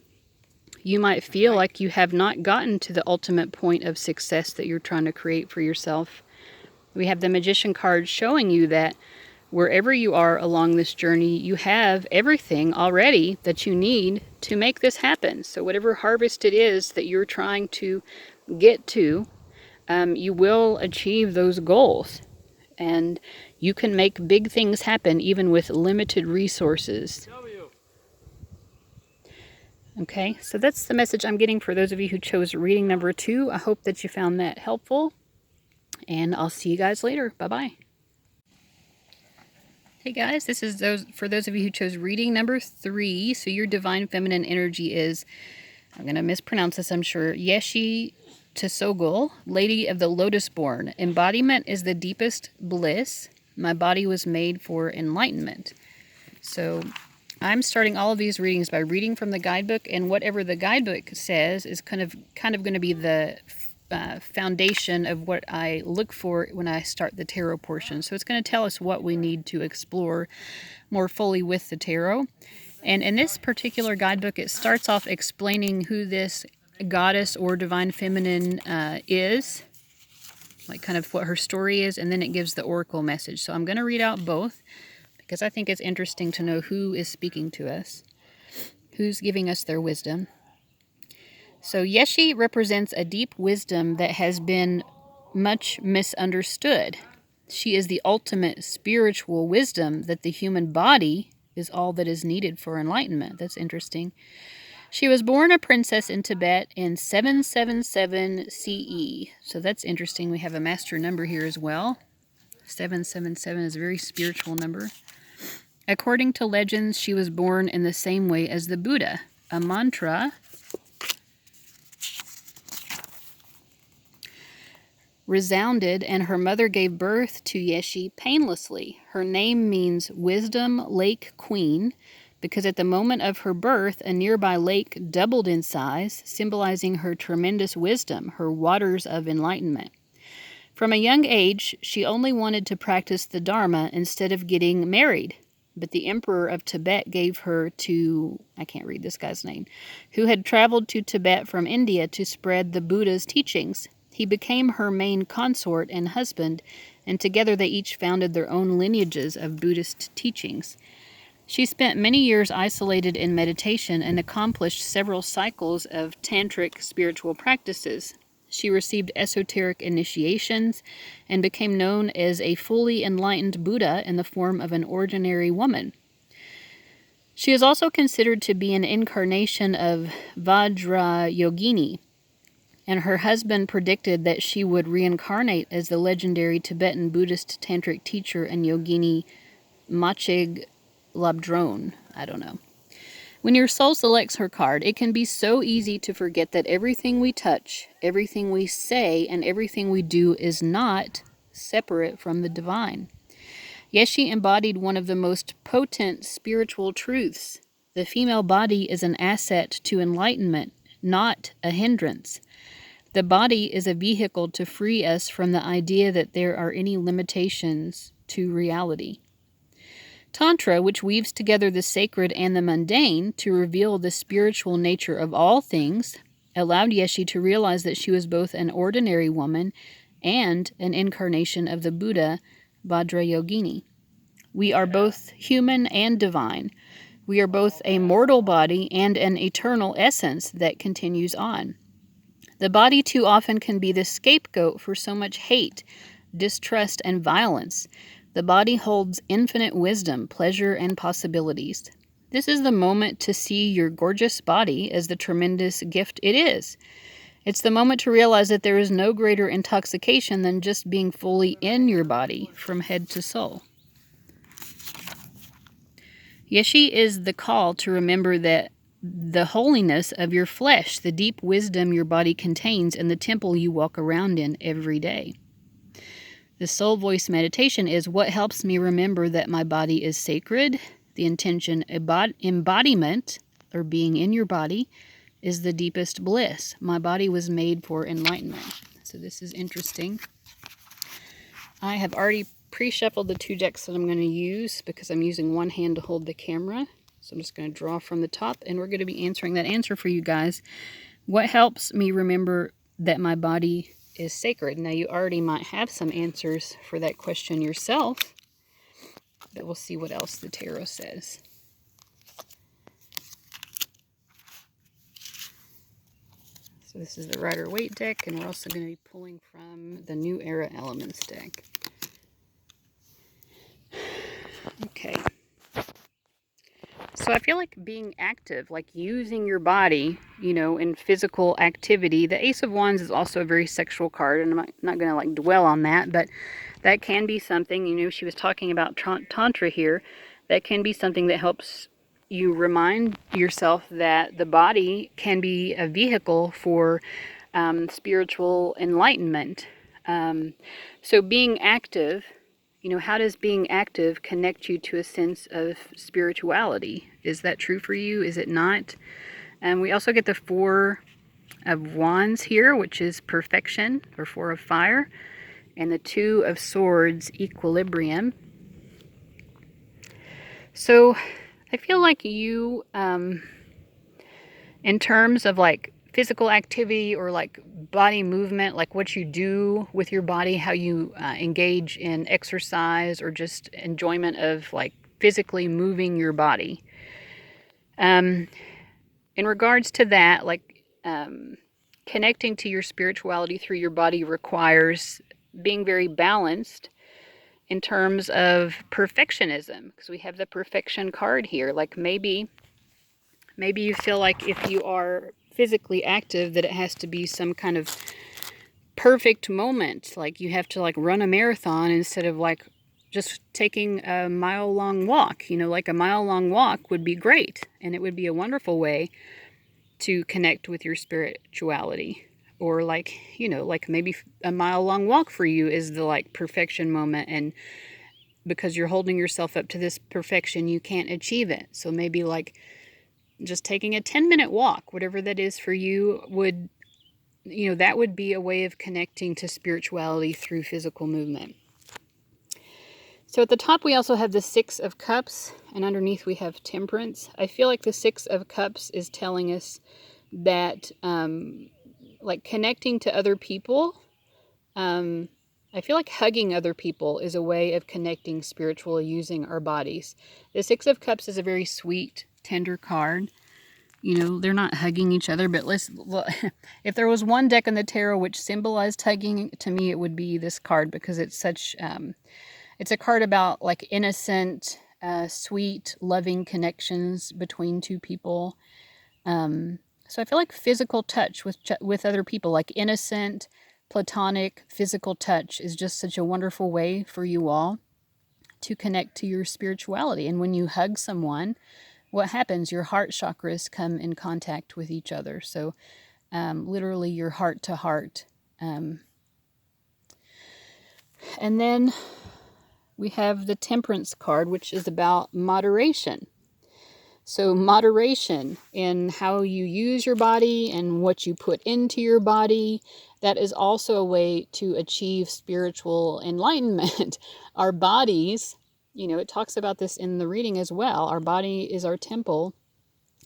you might feel like you have not gotten to the ultimate point of success that you're trying to create for yourself, we have the Magician card showing you that wherever you are along this journey, you have everything already that you need to make this happen. So whatever harvest it is that you're trying to get to, you will achieve those goals. And you can make big things happen even with limited resources. Okay, so that's the message I'm getting for those of you who chose reading number 2. I hope that you found that helpful. And I'll see you guys later. Bye-bye. Hey guys, this is for those of you who chose reading number 3. So your divine feminine energy is, I'm going to mispronounce this, I'm sure, Yeshe Tsogul, Lady of the Lotus Born. Embodiment is the deepest bliss. My body was made for enlightenment. So I'm starting all of these readings by reading from the guidebook, and whatever the guidebook says is kind of going to be the foundation of what I look for when I start the tarot portion. So it's going to tell us what we need to explore more fully with the tarot. And in this particular guidebook, it starts off explaining who this goddess or divine feminine is, like kind of what her story is, and then it gives the oracle message. So I'm going to read out both because I think it's interesting to know who is speaking to us, who's giving us their wisdom. So Yeshe represents a deep wisdom that has been much misunderstood. She is the ultimate spiritual wisdom that the human body is all that is needed for enlightenment. That's interesting. She was born a princess in Tibet in 777 CE. So that's interesting. We have a master number here as well. 777 is a very spiritual number. According to legends, she was born in the same way as the Buddha. A mantra resounded, and her mother gave birth to Yeshe painlessly. Her name means Wisdom Lake Queen, because at the moment of her birth, a nearby lake doubled in size, symbolizing her tremendous wisdom, her waters of enlightenment. From a young age, she only wanted to practice the Dharma instead of getting married. But the emperor of Tibet gave her to, I can't read this guy's name, who had traveled to Tibet from India to spread the Buddha's teachings. He became her main consort and husband, and together they each founded their own lineages of Buddhist teachings. She spent many years isolated in meditation and accomplished several cycles of tantric spiritual practices. She received esoteric initiations and became known as a fully enlightened Buddha in the form of an ordinary woman. She is also considered to be an incarnation of Vajrayogini, and her husband predicted that she would reincarnate as the legendary Tibetan Buddhist tantric teacher and yogini Machig Labdrone. I don't know. When your soul selects her card, it can be so easy to forget that everything we touch, everything we say, and everything we do is not separate from the divine. Yeshe embodied one of the most potent spiritual truths. The female body is an asset to enlightenment, not a hindrance. The body is a vehicle to free us from the idea that there are any limitations to reality. Tantra, which weaves together the sacred and the mundane to reveal the spiritual nature of all things, allowed Yeshe to realize that she was both an ordinary woman and an incarnation of the Buddha Vajrayogini. We are both human and divine. We are both a mortal body and an eternal essence that continues on. The body too often can be the scapegoat for so much hate, distrust, and violence. The body holds infinite wisdom, pleasure, and possibilities. This is the moment to see your gorgeous body as the tremendous gift it is. It's the moment to realize that there is no greater intoxication than just being fully in your body from head to soul. Yeshe is the call to remember that the holiness of your flesh, the deep wisdom your body contains, and the temple you walk around in every day. The soul voice meditation is what helps me remember that my body is sacred. The intention embodiment, or being in your body, is the deepest bliss. My body was made for enlightenment. So this is interesting. I have already pre-shuffled the 2 decks that I'm going to use because I'm using one hand to hold the camera. So I'm just going to draw from the top, and we're going to be answering that answer for you guys. What helps me remember that my body is sacred? Now, you already might have some answers for that question yourself, but we'll see what else the tarot says. So this is the Rider-Waite deck, and we're also going to be pulling from the New Era Elements deck. Okay. So I feel like being active, like using your body, you know, in physical activity. The Ace of Wands is also a very sexual card, and I'm not going to like dwell on that, but that can be something, you know, she was talking about Tantra here. That can be something that helps you remind yourself that the body can be a vehicle for spiritual enlightenment. So being active, you know, how does being active connect you to a sense of spirituality? Is that true for you? Is it not? And we also get the 4 of Wands here, which is perfection, or 4 of fire, and the 2 of Swords, equilibrium. So I feel like you, in terms of like physical activity or like body movement, like what you do with your body, how you engage in exercise or just enjoyment of like physically moving your body. In regards to that, like connecting to your spirituality through your body requires being very balanced in terms of perfectionism, because we have the perfection card here. Like maybe you feel like if you are physically active that it has to be some kind of perfect moment, like you have to like run a marathon instead of like just taking a mile-long walk. You know, like a mile-long walk would be great, and it would be a wonderful way to connect with your spirituality. Or like, you know, like maybe a mile-long walk for you is the like perfection moment, and because you're holding yourself up to this perfection, you can't achieve it. So maybe like just taking a 10-minute walk, whatever that is for you, would, you know, that would be a way of connecting to spirituality through physical movement. So at the top we also have the 6 of Cups, and underneath we have Temperance. I feel like the 6 of Cups is telling us that like connecting to other people, I feel like hugging other people is a way of connecting spiritually using our bodies. The 6 of Cups is a very sweet, tender card. You know, they're not hugging each other, but if there was one deck in the tarot which symbolized hugging, to me it would be this card, because it's such, it's a card about like innocent, sweet, loving connections between two people. So I feel like physical touch with other people, like innocent, platonic, physical touch is just such a wonderful way for you all to connect to your spirituality. And when you hug someone, what happens? Your heart chakras come in contact with each other. So literally your heart to heart. And then we have the Temperance card, which is about moderation. So moderation in how you use your body and what you put into your body, that is also a way to achieve spiritual enlightenment. Our bodies, you know, it talks about this in the reading as well. Our body is our temple,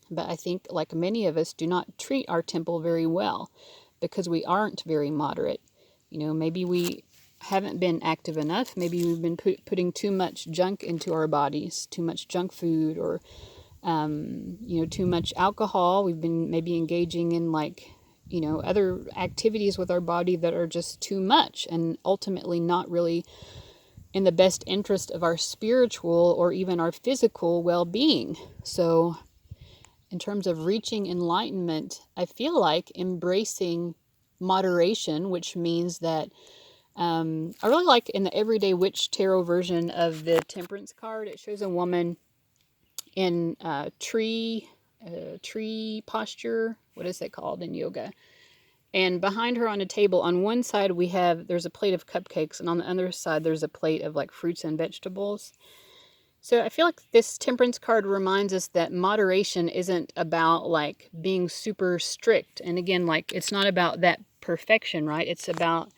but I think like many of us do not treat our temple very well because we aren't very moderate. You know, maybe we haven't been active enough. Maybe we've been putting too much junk into our bodies, too much junk food, or too much alcohol. We've been maybe engaging in other activities with our body that are just too much and ultimately not really in the best interest of our spiritual or even our physical well-being. So in terms of reaching enlightenment, I feel like embracing moderation, which means that I really like in the Everyday Witch Tarot version of the Temperance card, it shows a woman in tree posture. What is it called in yoga? And behind her on a table, on one side there's a plate of cupcakes, and on the other side there's a plate of like fruits and vegetables. So I feel like this temperance card reminds us that moderation isn't about like being super strict. And again, like it's not about that perfection, right? It's about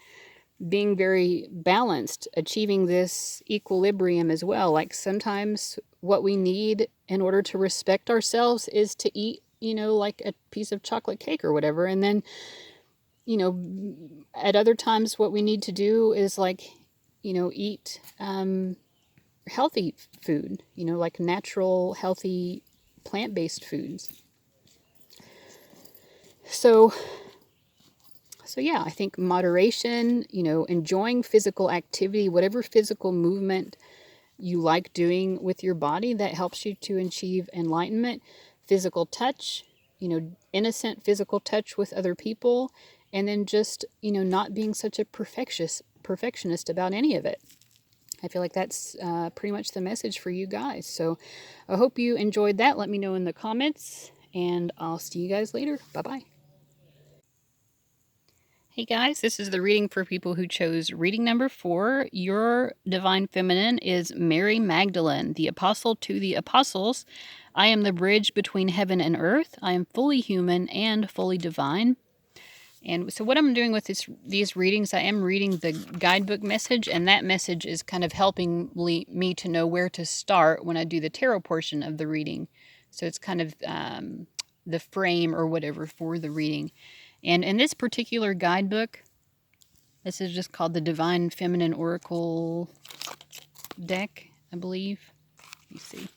being very balanced, achieving this equilibrium as well. Like sometimes what we need in order to respect ourselves is to eat, like a piece of chocolate cake or whatever. And then, at other times what we need to do is eat healthy food, like natural, healthy, plant-based foods. So yeah, I think moderation, enjoying physical activity, whatever physical movement you like doing with your body that helps you to achieve enlightenment, physical touch, innocent physical touch with other people, and then just, not being such a perfectionist about any of it. I feel like that's pretty much the message for you guys. So I hope you enjoyed that. Let me know in the comments, and I'll see you guys later. Bye-bye. Hey guys, this is the reading for people who chose reading number 4. Your divine feminine is Mary Magdalene, the apostle to the apostles. I am the bridge between heaven and earth. I am fully human and fully divine. And so what I'm doing with these readings, I am reading the guidebook message, and that message is kind of helping me to know where to start when I do the tarot portion of the reading. So it's kind of the frame or whatever for the reading. And in this particular guidebook, this is just called the Divine Feminine Oracle deck, I believe. Let me see.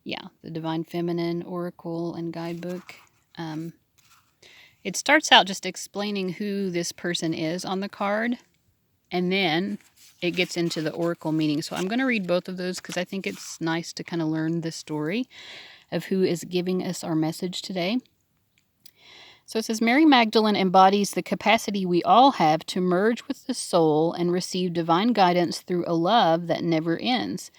Yeah, the Divine Feminine Oracle and Guidebook. It starts out just explaining who this person is on the card, and then it gets into the oracle meaning. So I'm going to read both of those because I think it's nice to kind of learn the story of who is giving us our message today. So it says, Mary Magdalene embodies the capacity we all have to merge with the soul and receive divine guidance through a love that never ends.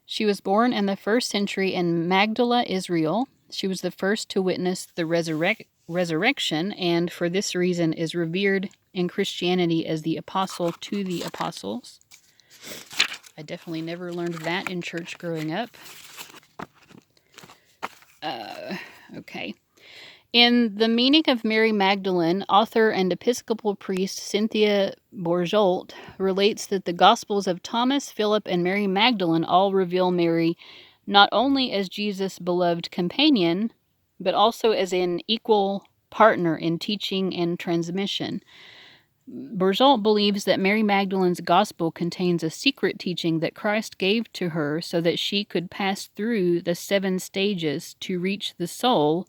She was born in the 1st century in Magdala, Israel. She was the first to witness the resurrection, and for this reason is revered in Christianity as the apostle to the apostles. I definitely never learned that in church growing up. Okay. In The Meaning of Mary Magdalene, author and Episcopal priest Cynthia Bourgeault relates that the Gospels of Thomas, Philip, and Mary Magdalene all reveal Mary not only as Jesus' beloved companion, but also as an equal partner in teaching and transmission. Bourgeault believes that Mary Magdalene's Gospel contains a secret teaching that Christ gave to her so that she could pass through the 7 stages to reach the soul,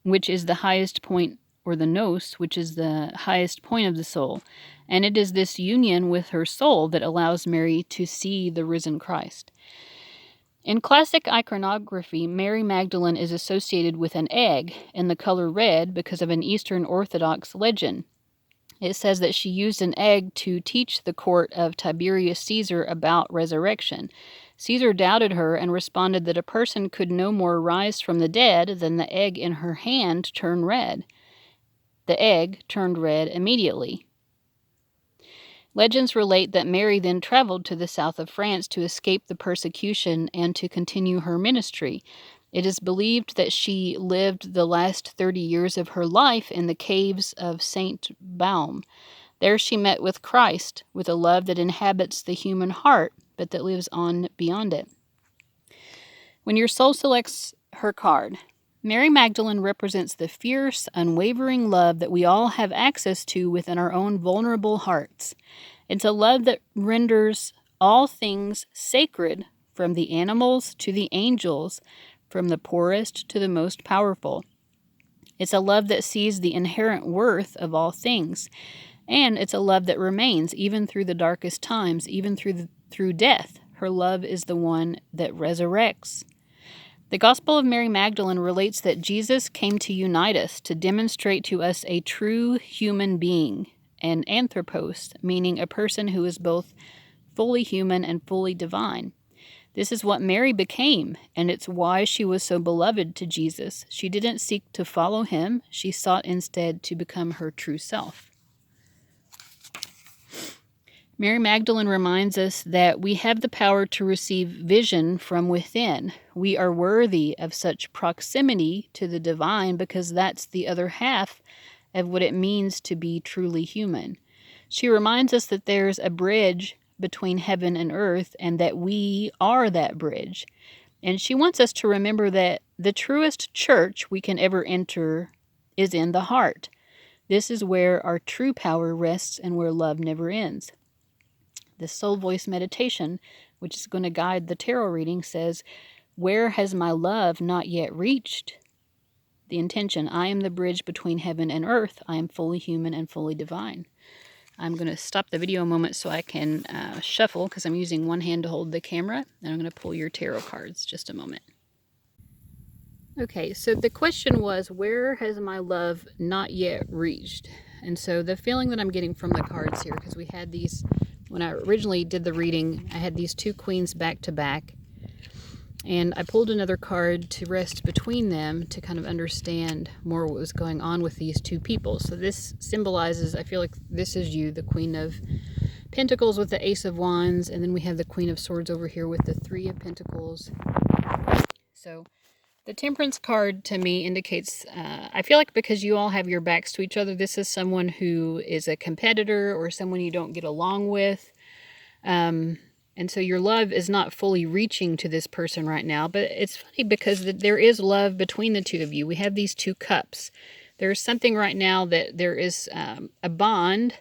which is the highest point, or the nous, which is the highest point of the soul. And it is this union with her soul that allows Mary to see the risen Christ. In classic iconography, Mary Magdalene is associated with an egg in the color red because of an Eastern Orthodox legend. It says that she used an egg to teach the court of Tiberius Caesar about resurrection. Caesar doubted her and responded that a person could no more rise from the dead than the egg in her hand turn red. The egg turned red immediately. Legends relate that Mary then traveled to the south of France to escape the persecution and to continue her ministry. It is believed that she lived the last 30 years of her life in the caves of Saint Baume. There she met with Christ, with a love that inhabits the human heart, but that lives on beyond it. When your soul selects her card, Mary Magdalene represents the fierce, unwavering love that we all have access to within our own vulnerable hearts. It's a love that renders all things sacred, from the animals to the angels, from the poorest to the most powerful. It's a love that sees the inherent worth of all things, and it's a love that remains even through the darkest times, even through death. Her love is the one that resurrects. The Gospel of Mary Magdalene relates that Jesus came to unite us, to demonstrate to us a true human being, an anthropos, meaning a person who is both fully human and fully divine. This is what Mary became, and it's why she was so beloved to Jesus. She didn't seek to follow him, she sought instead to become her true self. Mary Magdalene reminds us that we have the power to receive vision from within. We are worthy of such proximity to the divine because that's the other half of what it means to be truly human. She reminds us that there's a bridge between heaven and earth and that we are that bridge. And she wants us to remember that the truest church we can ever enter is in the heart. This is where our true power rests and where love never ends. The soul voice meditation, which is going to guide the tarot reading, says, "Where has my love not yet reached?" The intention: I am the bridge between heaven and earth. I am fully human and fully divine. I'm going to stop the video a moment so I can shuffle, because I'm using one hand to hold the camera, and I'm going to pull your tarot cards. Just a moment. Okay, so the question was, where has my love not yet reached? And so the feeling that I'm getting from the cards here, because we had these, when I originally did the reading, I had these two queens back to back, and I pulled another card to rest between them to kind of understand more what was going on with these two people. So this symbolizes, I feel like this is you, the Queen of Pentacles with the Ace of Wands, and then we have the Queen of Swords over here with the Three of Pentacles. So the Temperance card to me indicates, I feel like because you all have your backs to each other, this is someone who is a competitor or someone you don't get along with. And so your love is not fully reaching to this person right now. But it's funny because there is love between the two of you. We have these two cups. There's something right now that there is a bond.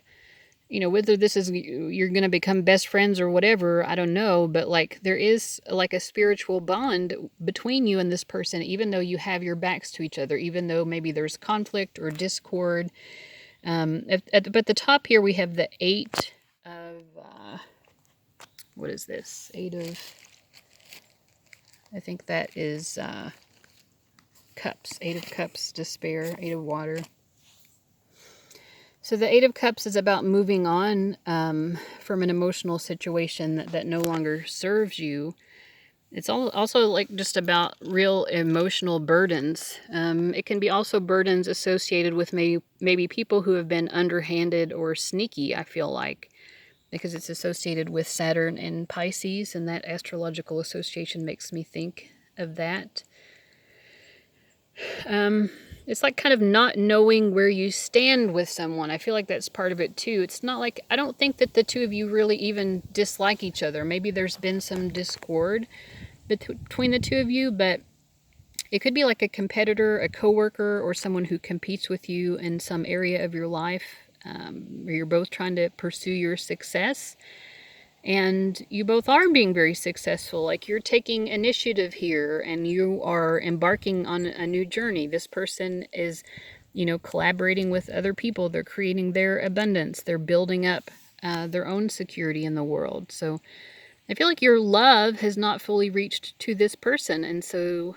You know, whether this is you're going to become best friends or whatever, I don't know. But like there is like a spiritual bond between you and this person, even though you have your backs to each other, even though maybe there's conflict or discord. But the top here we have the Eight of... what is this? I think that is Cups. Eight of Cups, despair, Eight of Water. So the Eight of Cups is about moving on from an emotional situation that no longer serves you. It's also like just about real emotional burdens. It can be also burdens associated with maybe people who have been underhanded or sneaky, I feel like, because it's associated with Saturn and Pisces, and that astrological association makes me think of that. It's like kind of not knowing where you stand with someone. I feel like that's part of it too. It's not like, I don't think that the two of you really even dislike each other. Maybe there's been some discord between the two of you, but it could be like a competitor, a coworker, or someone who competes with you in some area of your life. Where you're both trying to pursue your success, and you both are being very successful. Like you're taking initiative here and you are embarking on a new journey. This person is, collaborating with other people. They're creating their abundance. They're building up their own security in the world. So I feel like your love has not fully reached to this person. And so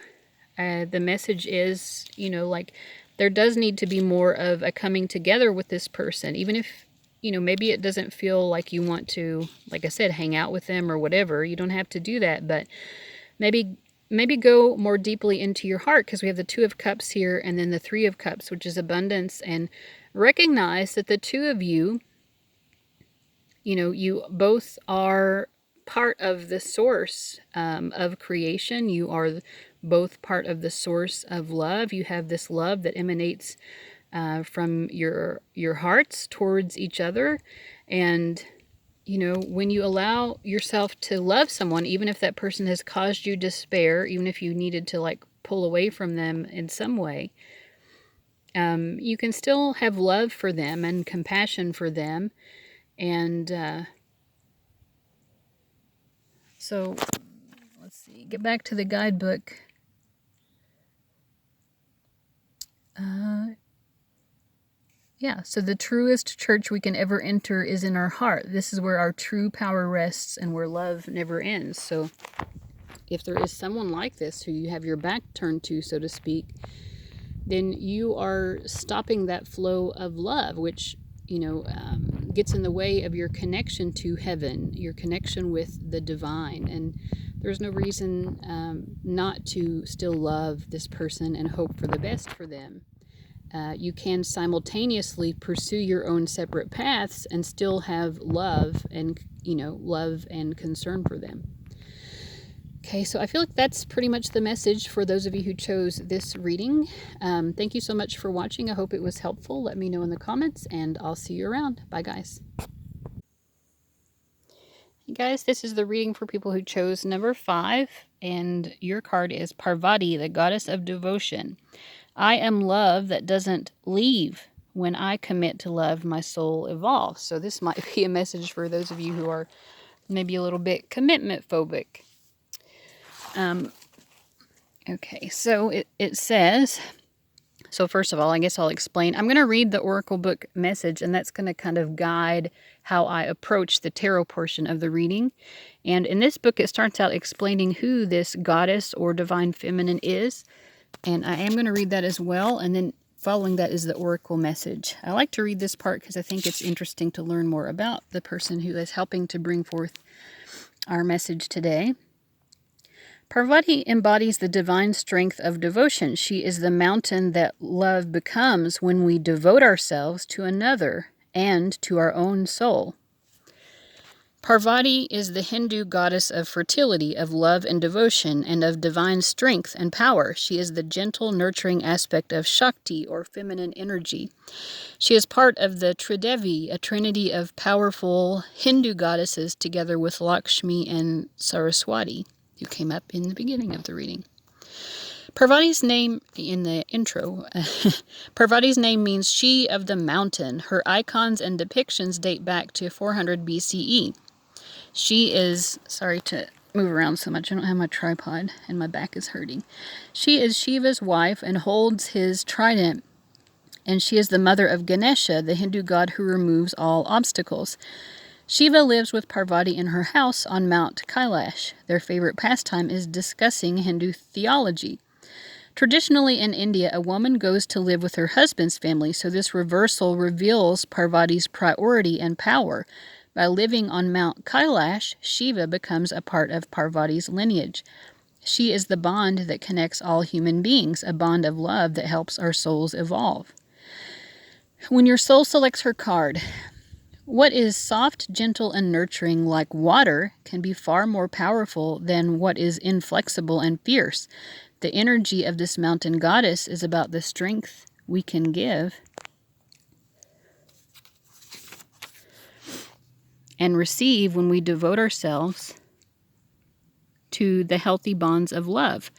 the message is, like, there does need to be more of a coming together with this person, even if, maybe it doesn't feel like you want to, like I said, hang out with them or whatever. You don't have to do that, but maybe go more deeply into your heart, because we have the Two of Cups here and then the Three of Cups, which is abundance, and recognize that the two of you, you both are part of the source of creation. You are both part of the source of love. You have this love that emanates from your hearts towards each other. And, when you allow yourself to love someone, even if that person has caused you despair, even if you needed to like pull away from them in some way, you can still have love for them and compassion for them. And so, let's see, get back to the guidebook. Yeah, so the truest church we can ever enter is in our heart. This is where our true power rests and where love never ends. So if there is someone like this who you have your back turned to, so to speak, then you are stopping that flow of love, which, gets in the way of your connection to heaven, your connection with the divine. And there's no reason not to still love this person and hope for the best for them. You can simultaneously pursue your own separate paths and still have love and concern for them. Okay, so I feel like that's pretty much the message for those of you who chose this reading. Thank you so much for watching. I hope it was helpful. Let me know in the comments, and I'll see you around. Bye, guys. Hey guys, this is the reading for people who chose number 5, and your card is Parvati, the goddess of devotion. I am love that doesn't leave. When I commit to love, my soul evolves. So this might be a message for those of you who are maybe a little bit commitment phobic. Okay, so it says, so first of all, I guess I'll explain. I'm going to read the Oracle book message, and that's going to kind of guide how I approach the tarot portion of the reading. And in this book, it starts out explaining who this goddess or divine feminine is. And I am going to read that as well, and then following that is the Oracle message. I like to read this part because I think it's interesting to learn more about the person who is helping to bring forth our message today. Parvati embodies the divine strength of devotion. She is the mountain that love becomes when we devote ourselves to another and to our own soul. Parvati is the Hindu goddess of fertility, of love and devotion, and of divine strength and power. She is the gentle, nurturing aspect of Shakti, or feminine energy. She is part of the Tridevi, a trinity of powerful Hindu goddesses, together with Lakshmi and Saraswati, who came up in the beginning of the reading. Parvati's name, in the intro, Parvati's name means she of the mountain. Her icons and depictions date back to 400 BCE. She is, sorry to move around so much, I don't have my tripod and my back is hurting. She is Shiva's wife and holds his trident, and she is the mother of Ganesha, the Hindu god who removes all obstacles. Shiva lives with Parvati in her house on Mount Kailash. Their favorite pastime is discussing Hindu theology. Traditionally in India, a woman goes to live with her husband's family, so this reversal reveals Parvati's priority and power. By living on Mount Kailash, Shiva becomes a part of Parvati's lineage. She is the bond that connects all human beings, a bond of love that helps our souls evolve. When your soul selects her card, what is soft, gentle, and nurturing like water can be far more powerful than what is inflexible and fierce. The energy of this mountain goddess is about the strength we can give and receive when we devote ourselves to the healthy bonds of love.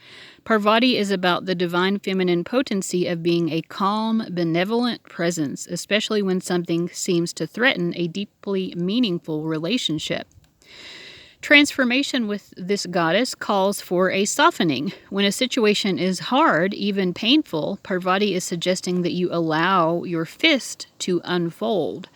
Parvati is about the divine feminine potency of being a calm, benevolent presence, especially when something seems to threaten a deeply meaningful relationship. Transformation with this goddess calls for a softening. When a situation is hard, even painful, Parvati is suggesting that you allow your fist to unfold.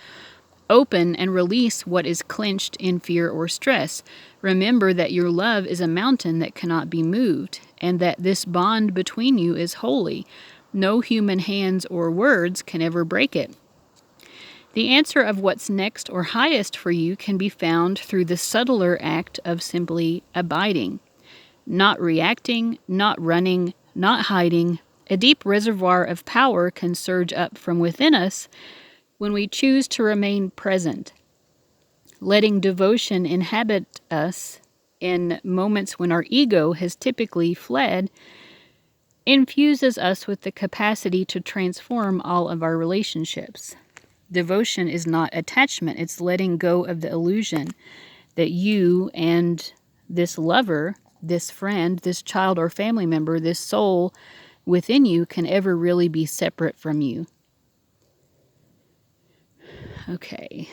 Open and release what is clenched in fear or stress. Remember that your love is a mountain that cannot be moved, and that this bond between you is holy. No human hands or words can ever break it. The answer of what's next or highest for you can be found through the subtler act of simply abiding. Not reacting, not running, not hiding. A deep reservoir of power can surge up from within us when we choose to remain present. Letting devotion inhabit us in moments when our ego has typically fled infuses us with the capacity to transform all of our relationships. Devotion is not attachment, it's letting go of the illusion that you and this lover this friend, this child or family member, this soul within you can ever really be separate from you. Okay.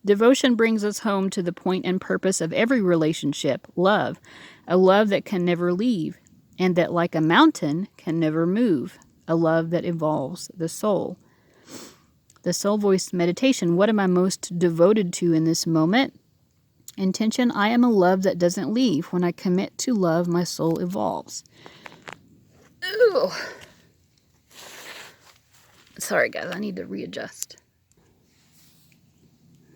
Devotion brings us home to the point and purpose of every relationship, love, a love that can never leave, and that, like a mountain, can never move, a love that evolves the soul. The soul voice meditation, what am I most devoted to in this moment? Intention, I am a love that doesn't leave. When I commit to love, my soul evolves. Ooh. Sorry guys, I need to readjust.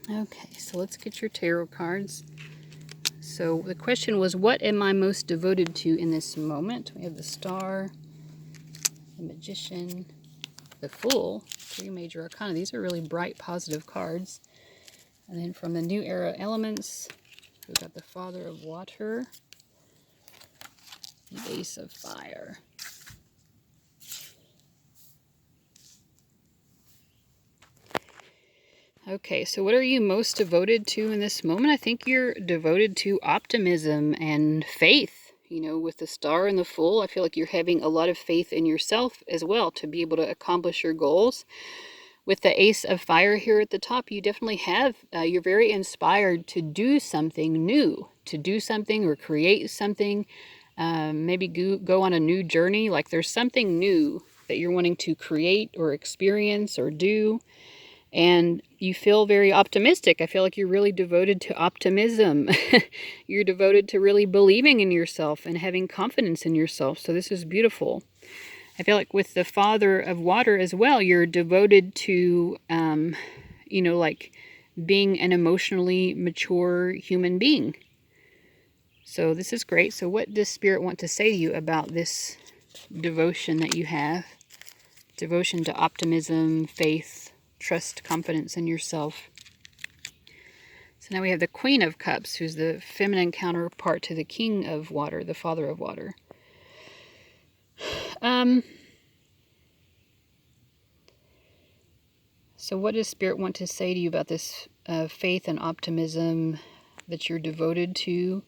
Okay, so let's get your tarot cards. So the question was, what am I most devoted to in this moment? We have the Star, the Magician, the Fool, 3 major arcana. These are really bright, positive cards. And then from the New Era Elements, we've got the Father of Water, the Ace of Fire. Okay, so what are you most devoted to in this moment? I think you're devoted to optimism and faith. You know, with the Star and the Fool, I feel like you're having a lot of faith in yourself as well to be able to accomplish your goals. With the Ace of Fire here at the top, you definitely have, you're very inspired to do something new, to do something or create something, maybe go on a new journey. Like there's something new that you're wanting to create or experience or do. And you feel very optimistic. I feel like you're really devoted to optimism. You're devoted to really believing in yourself and having confidence in yourself. So this is beautiful. I feel like with the Father of Water as well, you're devoted to, you know, like being an emotionally mature human being. So this is great. So what does Spirit want to say to you about this devotion that you have? Devotion to optimism, faith, trust, confidence in yourself. So now we have the Queen of Cups, who's the feminine counterpart to the King of Water, the Father of Water. So what does Spirit want to say to you about this faith and optimism that you're devoted to?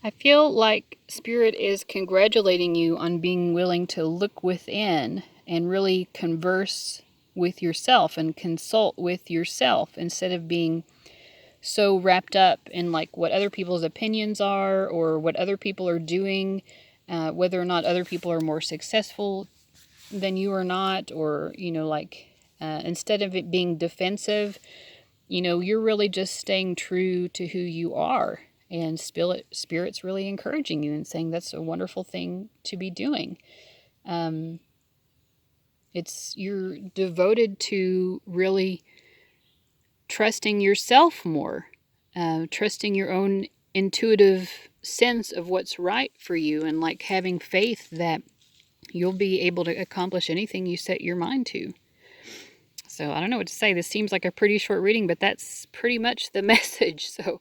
I feel like Spirit is congratulating you on being willing to look within and really converse with yourself and consult with yourself instead of being so wrapped up in like what other people's opinions are or what other people are doing, whether or not other people are more successful than you or not, or, you know, like instead of it being defensive, you know, you're really just staying true to who you are. And Spirit's really encouraging you and saying that's a wonderful thing to be doing. You're devoted to really trusting yourself more, trusting your own intuitive sense of what's right for you, and like having faith that you'll be able to accomplish anything you set your mind to. So I don't know what to say. This seems like a pretty short reading, but that's pretty much the message. So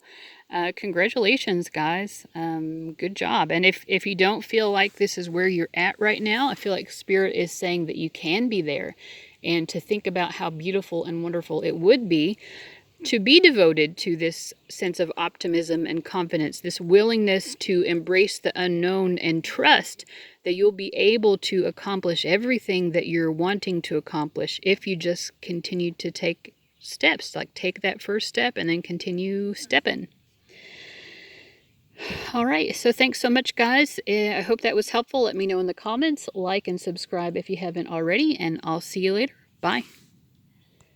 congratulations, guys. Good job. And if you don't feel like this is where you're at right now, I feel like Spirit is saying that you can be there, and to think about how beautiful and wonderful it would be to be devoted to this sense of optimism and confidence, this willingness to embrace the unknown and trust that you'll be able to accomplish everything that you're wanting to accomplish if you just continue to take steps, like take that first step and then continue stepping. All right, so thanks so much, guys. I hope that was helpful. Let me know in the comments, like and subscribe if you haven't already, and I'll see you later. Bye.